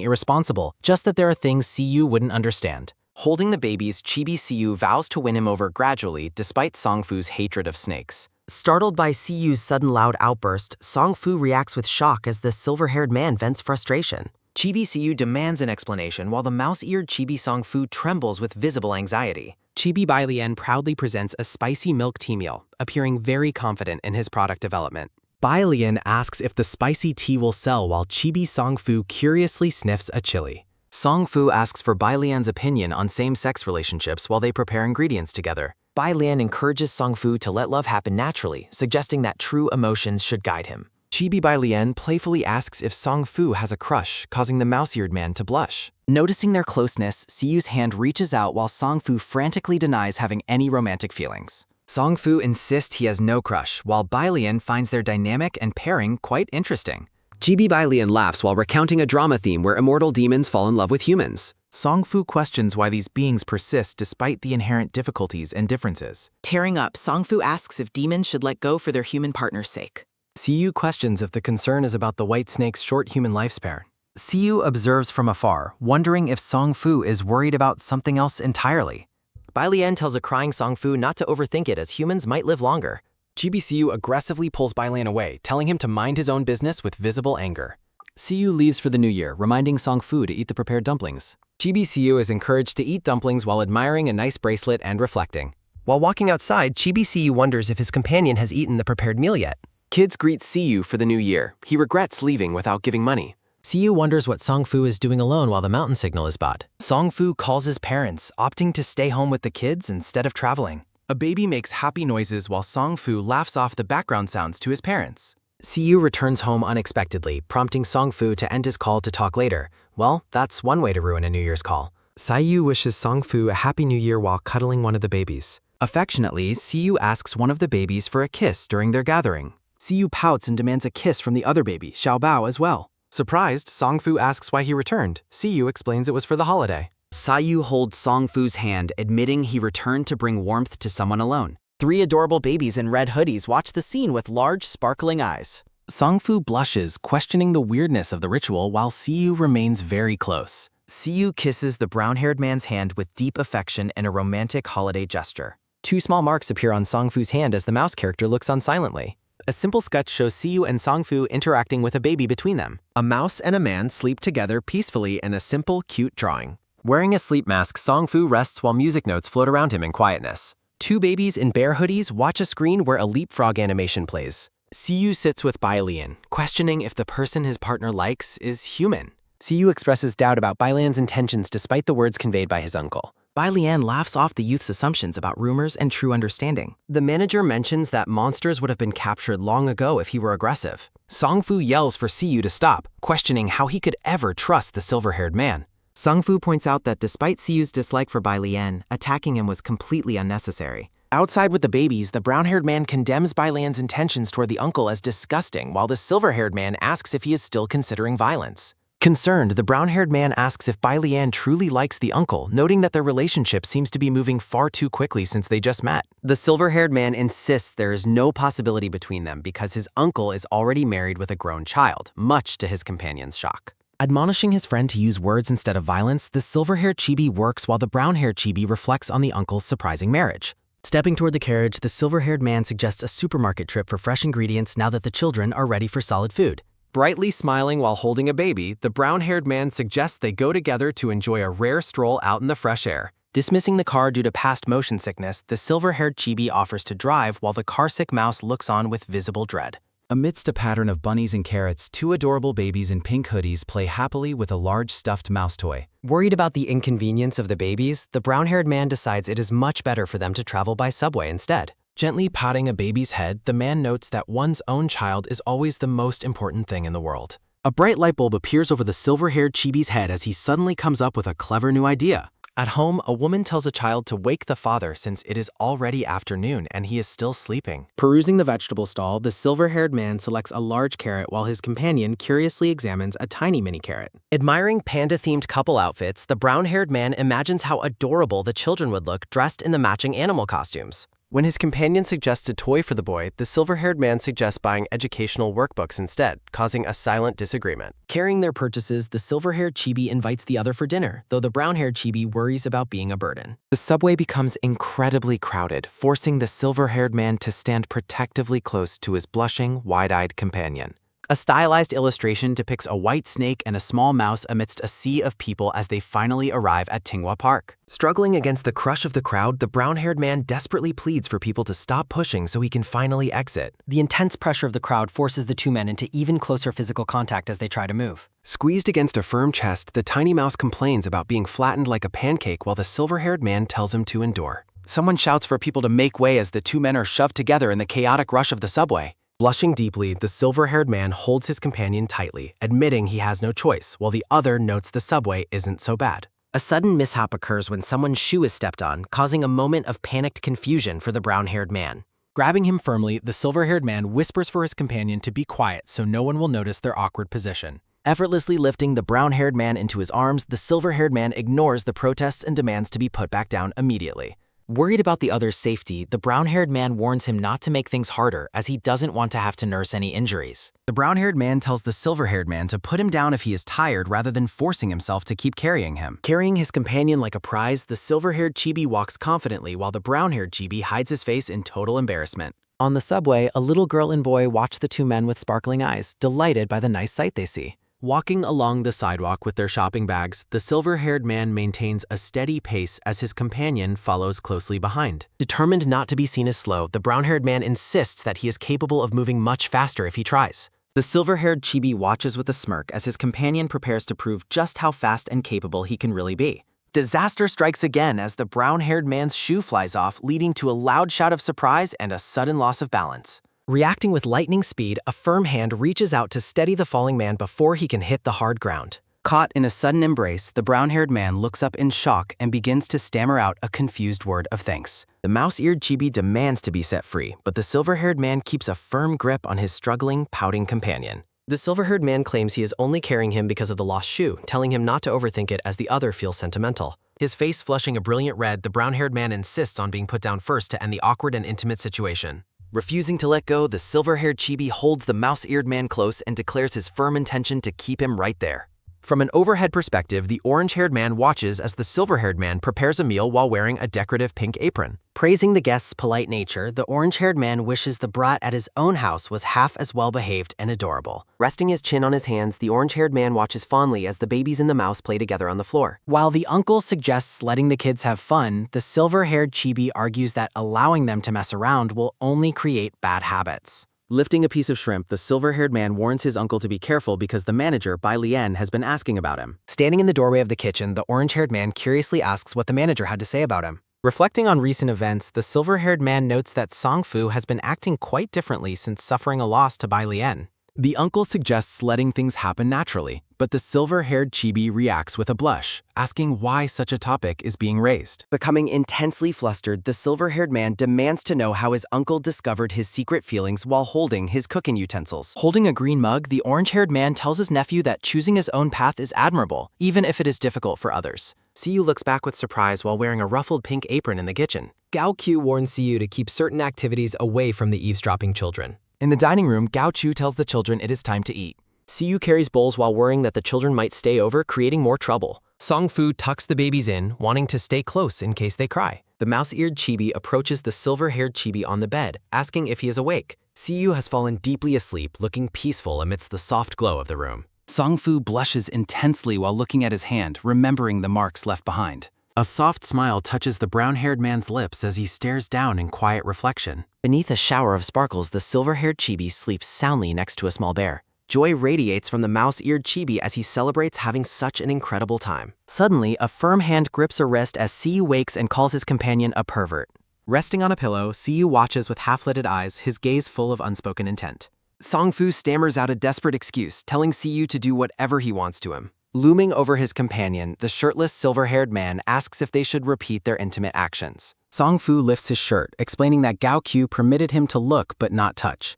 irresponsible, just that there are things Siyu wouldn't understand. Holding the babies, chibi Siyu vows to win him over gradually despite Song-Fu's hatred of snakes. Startled by Siyu's sudden loud outburst, Song-Fu reacts with shock as the silver-haired man vents frustration. Chibi Siyu demands an explanation while the mouse-eared Chibi Song-Fu trembles with visible anxiety. Chibi Bailian proudly presents a spicy milk tea meal, appearing very confident in his product development. Bailian asks if the spicy tea will sell while Chibi Song-Fu curiously sniffs a chili. Song-Fu asks for Bailian's opinion on same-sex relationships while they prepare ingredients together. Bai Lian encourages Songfu to let love happen naturally, suggesting that true emotions should guide him. Chibi Bai Lian playfully asks if Songfu has a crush, causing the mouse-eared man to blush. Noticing their closeness, Siyu's hand reaches out while Songfu frantically denies having any romantic feelings. Songfu insists he has no crush, while Bai Lian finds their dynamic and pairing quite interesting. Chibi Bai Lian laughs while recounting a drama theme where immortal demons fall in love with humans. Songfu questions why these beings persist despite the inherent difficulties and differences. Tearing up, Songfu asks if demons should let go for their human partner's sake. Siyu questions if the concern is about the white snake's short human lifespan. Siyu observes from afar, wondering if Songfu is worried about something else entirely. Bai Lian tells a crying Songfu not to overthink it as humans might live longer. Chibi Siyu aggressively pulls Bai Lian away, telling him to mind his own business with visible anger. Siyu leaves for the new year, reminding Songfu to eat the prepared dumplings. Chibi Siyu is encouraged to eat dumplings while admiring a nice bracelet and reflecting. While walking outside, Chibi Siyu wonders if his companion has eaten the prepared meal yet. Kids greet Siyu for the new year. He regrets leaving without giving money. Siyu wonders what Songfu is doing alone while the mountain signal is bought. Songfu calls his parents, opting to stay home with the kids instead of traveling. A baby makes happy noises while Songfu laughs off the background sounds to his parents. Siyu returns home unexpectedly, prompting Songfu to end his call to talk later. Well, that's one way to ruin a New Year's call. Siyu wishes Songfu a happy new year while cuddling one of the babies. Affectionately, Siyu asks one of the babies for a kiss during their gathering. Siyu pouts and demands a kiss from the other baby, Xiaobao, as well. Surprised, Songfu asks why he returned. Siyu explains it was for the holiday. Siyu holds Songfu's hand, admitting he returned to bring warmth to someone alone. 3 adorable babies in red hoodies watch the scene with large, sparkling eyes. Songfu blushes, questioning the weirdness of the ritual while Siyu remains very close. Siyu kisses the brown-haired man's hand with deep affection and a romantic holiday gesture. 2 small marks appear on Songfu's hand as the mouse character looks on silently. A simple sketch shows Siyu and Songfu interacting with a baby between them. A mouse and a man sleep together peacefully in a simple, cute drawing. Wearing a sleep mask, Songfu rests while music notes float around him in quietness. 2 babies in bear hoodies watch a screen where a leapfrog animation plays. Siyu sits with Bai Lian, questioning if the person his partner likes is human. Siyu expresses doubt about Bai Lian's intentions despite the words conveyed by his uncle. Bai Lian laughs off the youth's assumptions about rumors and true understanding. The manager mentions that monsters would have been captured long ago if he were aggressive. Songfu yells for Siyu to stop, questioning how he could ever trust the silver-haired man. Songfu points out that despite Siyu's dislike for Bai Lian, attacking him was completely unnecessary. Outside with the babies, the brown-haired man condemns Bai Lian's intentions toward the uncle as disgusting, while the silver-haired man asks if he is still considering violence. Concerned, the brown-haired man asks if Bai Lian truly likes the uncle, noting that their relationship seems to be moving far too quickly since they just met. The silver-haired man insists there is no possibility between them because his uncle is already married with a grown child, much to his companion's shock. Admonishing his friend to use words instead of violence, the silver-haired chibi works while the brown-haired chibi reflects on the uncle's surprising marriage. Stepping toward the carriage, the silver-haired man suggests a supermarket trip for fresh ingredients now that the children are ready for solid food. Brightly smiling while holding a baby, the brown-haired man suggests they go together to enjoy a rare stroll out in the fresh air. Dismissing the car due to past motion sickness, the silver-haired chibi offers to drive while the car-sick mouse looks on with visible dread. Amidst a pattern of bunnies and carrots, 2 adorable babies in pink hoodies play happily with a large stuffed mouse toy. Worried about the inconvenience of the babies, the brown-haired man decides it is much better for them to travel by subway instead. Gently patting a baby's head, the man notes that one's own child is always the most important thing in the world. A bright light bulb appears over the silver-haired chibi's head as he suddenly comes up with a clever new idea. At home, a woman tells a child to wake the father since it is already afternoon and he is still sleeping. Perusing the vegetable stall, the silver-haired man selects a large carrot while his companion curiously examines a tiny mini carrot. Admiring panda-themed couple outfits, the brown-haired man imagines how adorable the children would look dressed in the matching animal costumes. When his companion suggests a toy for the boy, the silver-haired man suggests buying educational workbooks instead, causing a silent disagreement. Carrying their purchases, the silver-haired chibi invites the other for dinner, though the brown-haired chibi worries about being a burden. The subway becomes incredibly crowded, forcing the silver-haired man to stand protectively close to his blushing, wide-eyed companion. A stylized illustration depicts a white snake and a small mouse amidst a sea of people as they finally arrive at Tinghua Park. Struggling against the crush of the crowd, the brown-haired man desperately pleads for people to stop pushing so he can finally exit. The intense pressure of the crowd forces the 2 men into even closer physical contact as they try to move. Squeezed against a firm chest, the tiny mouse complains about being flattened like a pancake while the silver-haired man tells him to endure. Someone shouts for people to make way as the two men are shoved together in the chaotic rush of the subway. Blushing deeply, the silver-haired man holds his companion tightly, admitting he has no choice, while the other notes the subway isn't so bad. A sudden mishap occurs when someone's shoe is stepped on, causing a moment of panicked confusion for the brown-haired man. Grabbing him firmly, the silver-haired man whispers for his companion to be quiet so no one will notice their awkward position. Effortlessly lifting the brown-haired man into his arms, the silver-haired man ignores the protests and demands to be put back down immediately. Worried about the other's safety, the brown-haired man warns him not to make things harder as he doesn't want to have to nurse any injuries. The brown-haired man tells the silver-haired man to put him down if he is tired rather than forcing himself to keep carrying him. Carrying his companion like a prize, the silver-haired chibi walks confidently while the brown-haired chibi hides his face in total embarrassment. On the subway, a little girl and boy watch the two men with sparkling eyes, delighted by the nice sight they see. Walking along the sidewalk with their shopping bags, the silver-haired man maintains a steady pace as his companion follows closely behind. Determined not to be seen as slow, the brown-haired man insists that he is capable of moving much faster if he tries. The silver-haired chibi watches with a smirk as his companion prepares to prove just how fast and capable he can really be. Disaster strikes again as the brown-haired man's shoe flies off, leading to a loud shout of surprise and a sudden loss of balance. Reacting with lightning speed, a firm hand reaches out to steady the falling man before he can hit the hard ground. Caught in a sudden embrace, the brown-haired man looks up in shock and begins to stammer out a confused word of thanks. The mouse-eared chibi demands to be set free, but the silver-haired man keeps a firm grip on his struggling, pouting companion. The silver-haired man claims he is only carrying him because of the lost shoe, telling him not to overthink it as the other feels sentimental. His face flushing a brilliant red, the brown-haired man insists on being put down first to end the awkward and intimate situation. Refusing to let go, the silver-haired chibi holds the mouse-eared man close and declares his firm intention to keep him right there. From an overhead perspective, the orange-haired man watches as the silver-haired man prepares a meal while wearing a decorative pink apron. Praising the guest's polite nature, the orange-haired man wishes the brat at his own house was half as well-behaved and adorable. Resting his chin on his hands, the orange-haired man watches fondly as the babies and the mouse play together on the floor. While the uncle suggests letting the kids have fun, the silver-haired chibi argues that allowing them to mess around will only create bad habits. Lifting a piece of shrimp, the silver-haired man warns his uncle to be careful because the manager, Bai Lian, has been asking about him. Standing in the doorway of the kitchen, the orange-haired man curiously asks what the manager had to say about him. Reflecting on recent events, the silver-haired man notes that Song Fu has been acting quite differently since suffering a loss to Bai Lian. The uncle suggests letting things happen naturally, but the silver-haired chibi reacts with a blush, asking why such a topic is being raised. Becoming intensely flustered, the silver-haired man demands to know how his uncle discovered his secret feelings while holding his cooking utensils. Holding a green mug, the orange-haired man tells his nephew that choosing his own path is admirable, even if it is difficult for others. Siyu looks back with surprise while wearing a ruffled pink apron in the kitchen. Gao Q warns Siyu to keep certain activities away from the eavesdropping children. In the dining room, Gao Chu tells the children it is time to eat. Siyu carries bowls while worrying that the children might stay over, creating more trouble. Song Fu tucks the babies in, wanting to stay close in case they cry. The mouse-eared chibi approaches the silver-haired chibi on the bed, asking if he is awake. Siyu has fallen deeply asleep, looking peaceful amidst the soft glow of the room. Song Fu blushes intensely while looking at his hand, remembering the marks left behind. A soft smile touches the brown-haired man's lips as he stares down in quiet reflection. Beneath a shower of sparkles, the silver-haired chibi sleeps soundly next to a small bear. Joy radiates from the mouse-eared chibi as he celebrates having such an incredible time. Suddenly, a firm hand grips a wrist as Siyu wakes and calls his companion a pervert. Resting on a pillow, Siyu watches with half-lidded eyes, his gaze full of unspoken intent. Song Fu stammers out a desperate excuse, telling Siyu to do whatever he wants to him. Looming over his companion, the shirtless silver-haired man asks if they should repeat their intimate actions. Song Fu lifts his shirt, explaining that Gao Q permitted him to look but not touch.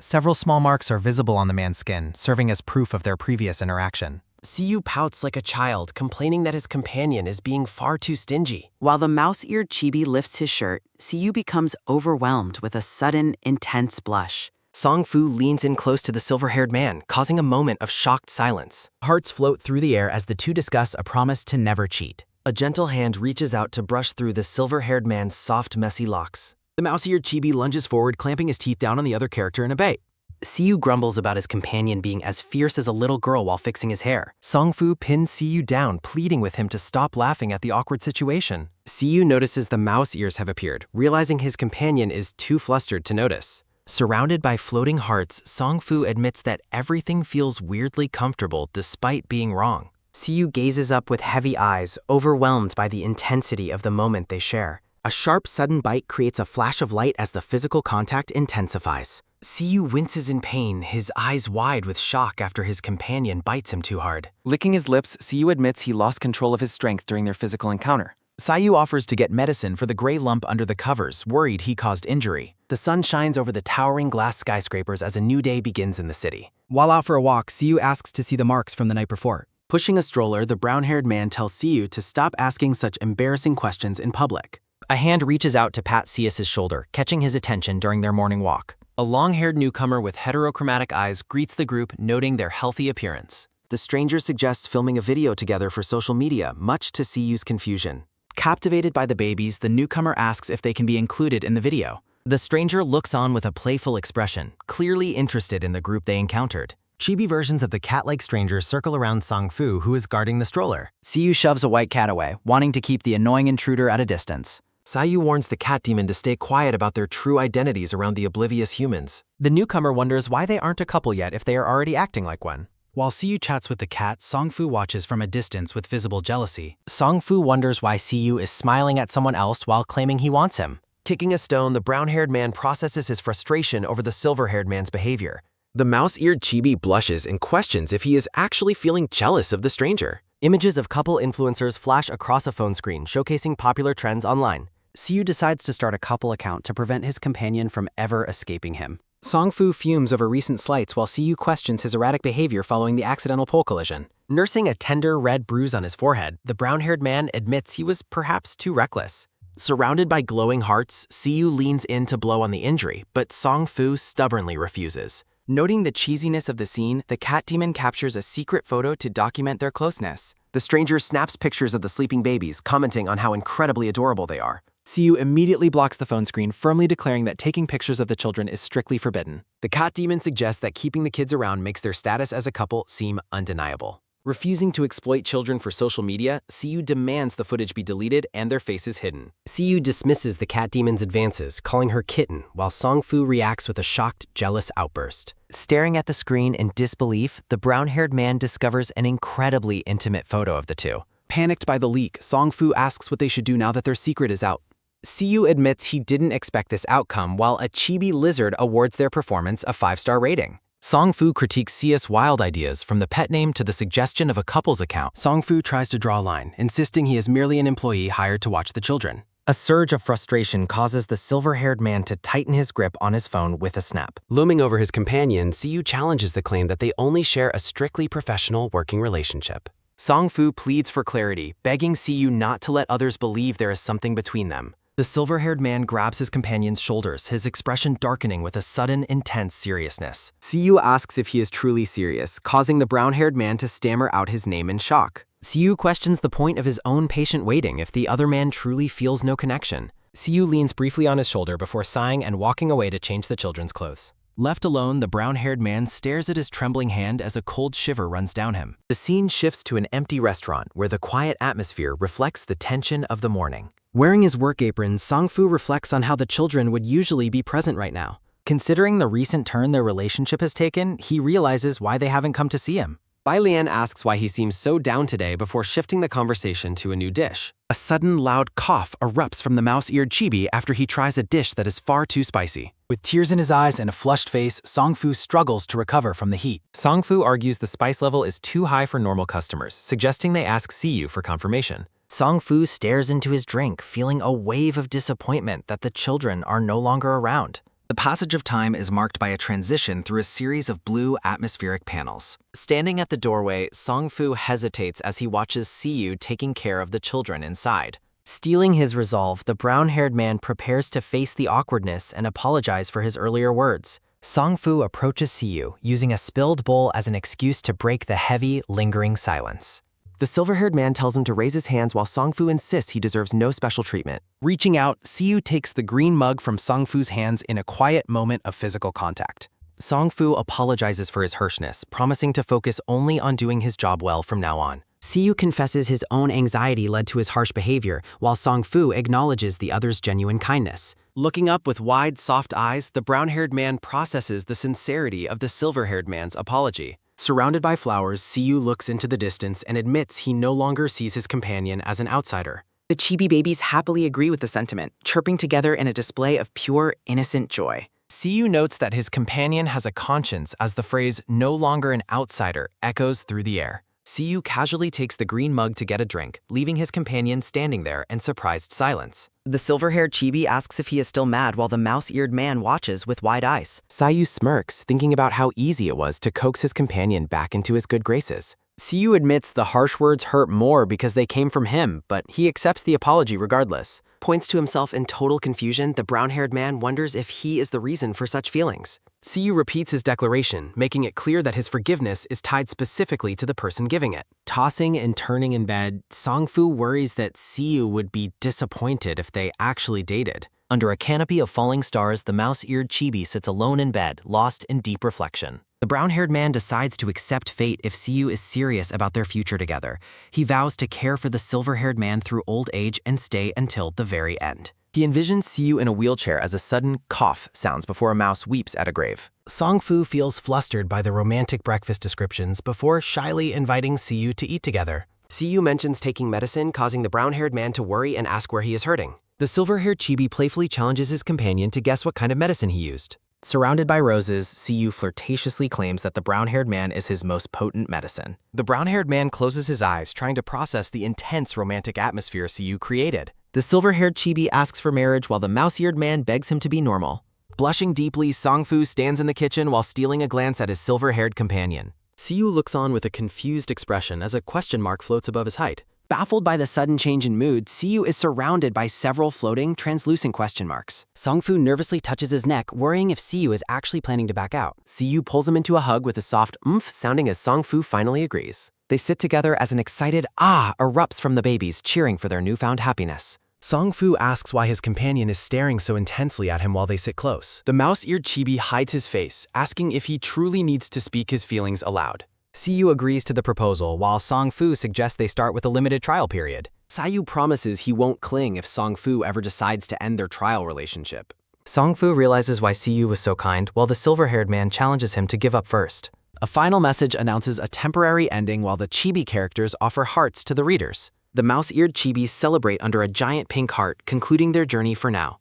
Several small marks are visible on the man's skin, serving as proof of their previous interaction. Siyu pouts like a child, complaining that his companion is being far too stingy. While the mouse-eared chibi lifts his shirt, Siyu becomes overwhelmed with a sudden, intense blush. Song Fu leans in close to the silver-haired man, causing a moment of shocked silence. Hearts float through the air as the two discuss a promise to never cheat. A gentle hand reaches out to brush through the silver-haired man's soft, messy locks. The mouse-eared chibi lunges forward, clamping his teeth down on the other character in a bait. Siyu grumbles about his companion being as fierce as a little girl while fixing his hair. Song Fu pins Siyu down, pleading with him to stop laughing at the awkward situation. Siyu notices the mouse ears have appeared, realizing his companion is too flustered to notice. Surrounded by floating hearts, Song Fu admits that everything feels weirdly comfortable despite being wrong. Siyu gazes up with heavy eyes, overwhelmed by the intensity of the moment they share. A sharp, sudden bite creates a flash of light as the physical contact intensifies. Siyu winces in pain, his eyes wide with shock after his companion bites him too hard. Licking his lips, Siyu admits he lost control of his strength during their physical encounter. Siyu offers to get medicine for the gray lump under the covers, worried he caused injury. The sun shines over the towering glass skyscrapers as a new day begins in the city. While out for a walk, Siyu asks to see the marks from the night before. Pushing a stroller, the brown-haired man tells Siyu to stop asking such embarrassing questions in public. A hand reaches out to pat Sius's shoulder, catching his attention during their morning walk. A long-haired newcomer with heterochromatic eyes greets the group, noting their healthy appearance. The stranger suggests filming a video together for social media, much to Siyu's confusion. Captivated by the babies, the newcomer asks if they can be included in the video. The stranger looks on with a playful expression, clearly interested in the group they encountered. Chibi versions of the cat-like stranger circle around Song-fu, who is guarding the stroller. Siyu shoves a white cat away, wanting to keep the annoying intruder at a distance. Siyu warns the cat demon to stay quiet about their true identities around the oblivious humans. The newcomer wonders why they aren't a couple yet if they are already acting like one. While Siyu chats with the cat, Song-fu watches from a distance with visible jealousy. Song-fu wonders why Siyu is smiling at someone else while claiming he wants him. Kicking a stone, the brown-haired man processes his frustration over the silver-haired man's behavior. The mouse-eared chibi blushes and questions if he is actually feeling jealous of the stranger. Images of couple influencers flash across a phone screen, showcasing popular trends online. Siyu decides to start a couple account to prevent his companion from ever escaping him. Song-fu fumes over recent slights while Siyu questions his erratic behavior following the accidental pole collision. Nursing a tender red bruise on his forehead, the brown-haired man admits he was perhaps too reckless. Surrounded by glowing hearts, Siyu leans in to blow on the injury, but Song-fu stubbornly refuses. Noting the cheesiness of the scene, the cat demon captures a secret photo to document their closeness. The stranger snaps pictures of the sleeping babies, commenting on how incredibly adorable they are. Siyu immediately blocks the phone screen, firmly declaring that taking pictures of the children is strictly forbidden. The cat demon suggests that keeping the kids around makes their status as a couple seem undeniable. Refusing to exploit children for social media, Siyu demands the footage be deleted and their faces hidden. Siyu dismisses the cat demon's advances, calling her kitten, while Song-fu reacts with a shocked, jealous outburst. Staring at the screen in disbelief, the brown-haired man discovers an incredibly intimate photo of the two. Panicked by the leak, Song-fu asks what they should do now that their secret is out. Siyu admits he didn't expect this outcome, while a chibi lizard awards their performance a 5-star rating. Song-fu critiques Sia's wild ideas, from the pet name to the suggestion of a couple's account. Song-fu tries to draw a line, insisting he is merely an employee hired to watch the children. A surge of frustration causes the silver-haired man to tighten his grip on his phone with a snap. Looming over his companion, Siyu challenges the claim that they only share a strictly professional working relationship. Song-fu pleads for clarity, begging Siyu not to let others believe there is something between them. The silver-haired man grabs his companion's shoulders, his expression darkening with a sudden, intense seriousness. Siyu asks if he is truly serious, causing the brown-haired man to stammer out his name in shock. Siyu questions the point of his own patient waiting if the other man truly feels no connection. Siyu leans briefly on his shoulder before sighing and walking away to change the children's clothes. Left alone, the brown-haired man stares at his trembling hand as a cold shiver runs down him. The scene shifts to an empty restaurant where the quiet atmosphere reflects the tension of the morning. Wearing his work apron, Song-fu reflects on how the children would usually be present right now. Considering the recent turn their relationship has taken, he realizes why they haven't come to see him. Bai Lian asks why he seems so down today before shifting the conversation to a new dish. A sudden loud cough erupts from the mouse-eared chibi after he tries a dish that is far too spicy. With tears in his eyes and a flushed face, Song-fu struggles to recover from the heat. Song-fu argues the spice level is too high for normal customers, suggesting they ask Siyu for confirmation. Song-fu stares into his drink, feeling a wave of disappointment that the children are no longer around. The passage of time is marked by a transition through a series of blue atmospheric panels. Standing at the doorway, Song-fu hesitates as he watches Siyu taking care of the children inside. Stealing his resolve, the brown-haired man prepares to face the awkwardness and apologize for his earlier words. Song-fu approaches Siyu, using a spilled bowl as an excuse to break the heavy, lingering silence. The silver-haired man tells him to raise his hands while Song-fu insists he deserves no special treatment. Reaching out, Siyu takes the green mug from Song-fu's hands in a quiet moment of physical contact. Song-fu apologizes for his harshness, promising to focus only on doing his job well from now on. Siyu confesses his own anxiety led to his harsh behavior, while Song-fu acknowledges the other's genuine kindness. Looking up with wide, soft eyes, the brown-haired man processes the sincerity of the silver-haired man's apology. Surrounded by flowers, Siyu looks into the distance and admits he no longer sees his companion as an outsider. The chibi babies happily agree with the sentiment, chirping together in a display of pure, innocent joy. Siyu notes that his companion has a conscience as the phrase "no longer an outsider" echoes through the air. Siyu casually takes the green mug to get a drink, leaving his companion standing there in surprised silence. The silver-haired chibi asks if he is still mad while the mouse-eared man watches with wide eyes. Siyu smirks, thinking about how easy it was to coax his companion back into his good graces. Siyu admits the harsh words hurt more because they came from him, but he accepts the apology regardless. Points to himself in total confusion, the brown-haired man wonders if he is the reason for such feelings. Siyu repeats his declaration, making it clear that his forgiveness is tied specifically to the person giving it. Tossing and turning in bed, Songfu worries that Siyu would be disappointed if they actually dated. Under a canopy of falling stars, the mouse-eared chibi sits alone in bed, lost in deep reflection. The brown-haired man decides to accept fate if Siyu is serious about their future together. He vows to care for the silver-haired man through old age and stay until the very end. He envisions Siyu in a wheelchair as a sudden cough sounds before a mouse weeps at a grave. Songfu feels flustered by the romantic breakfast descriptions before shyly inviting Siyu to eat together. Siyu mentions taking medicine, causing the brown-haired man to worry and ask where he is hurting. The silver-haired chibi playfully challenges his companion to guess what kind of medicine he used. Surrounded by roses, Siyu flirtatiously claims that the brown-haired man is his most potent medicine. The brown-haired man closes his eyes, trying to process the intense romantic atmosphere Siyu created. The silver-haired chibi asks for marriage while the mouse-eared man begs him to be normal. Blushing deeply, Songfu stands in the kitchen while stealing a glance at his silver-haired companion. Siyu looks on with a confused expression as a question mark floats above his height. Baffled by the sudden change in mood, Siyu is surrounded by several floating, translucent question marks. Songfu nervously touches his neck, worrying if Siyu is actually planning to back out. Siyu pulls him into a hug with a soft "oomph" sounding as Songfu finally agrees. They sit together as an excited "ah" erupts from the babies, cheering for their newfound happiness. Songfu asks why his companion is staring so intensely at him while they sit close. The mouse-eared chibi hides his face, asking if he truly needs to speak his feelings aloud. Siyu agrees to the proposal, while Songfu suggests they start with a limited trial period. Siyu promises he won't cling if Songfu ever decides to end their trial relationship. Songfu realizes why Siyu was so kind, while the silver-haired man challenges him to give up first. A final message announces a temporary ending while the chibi characters offer hearts to the readers. The mouse-eared chibis celebrate under a giant pink heart, concluding their journey for now.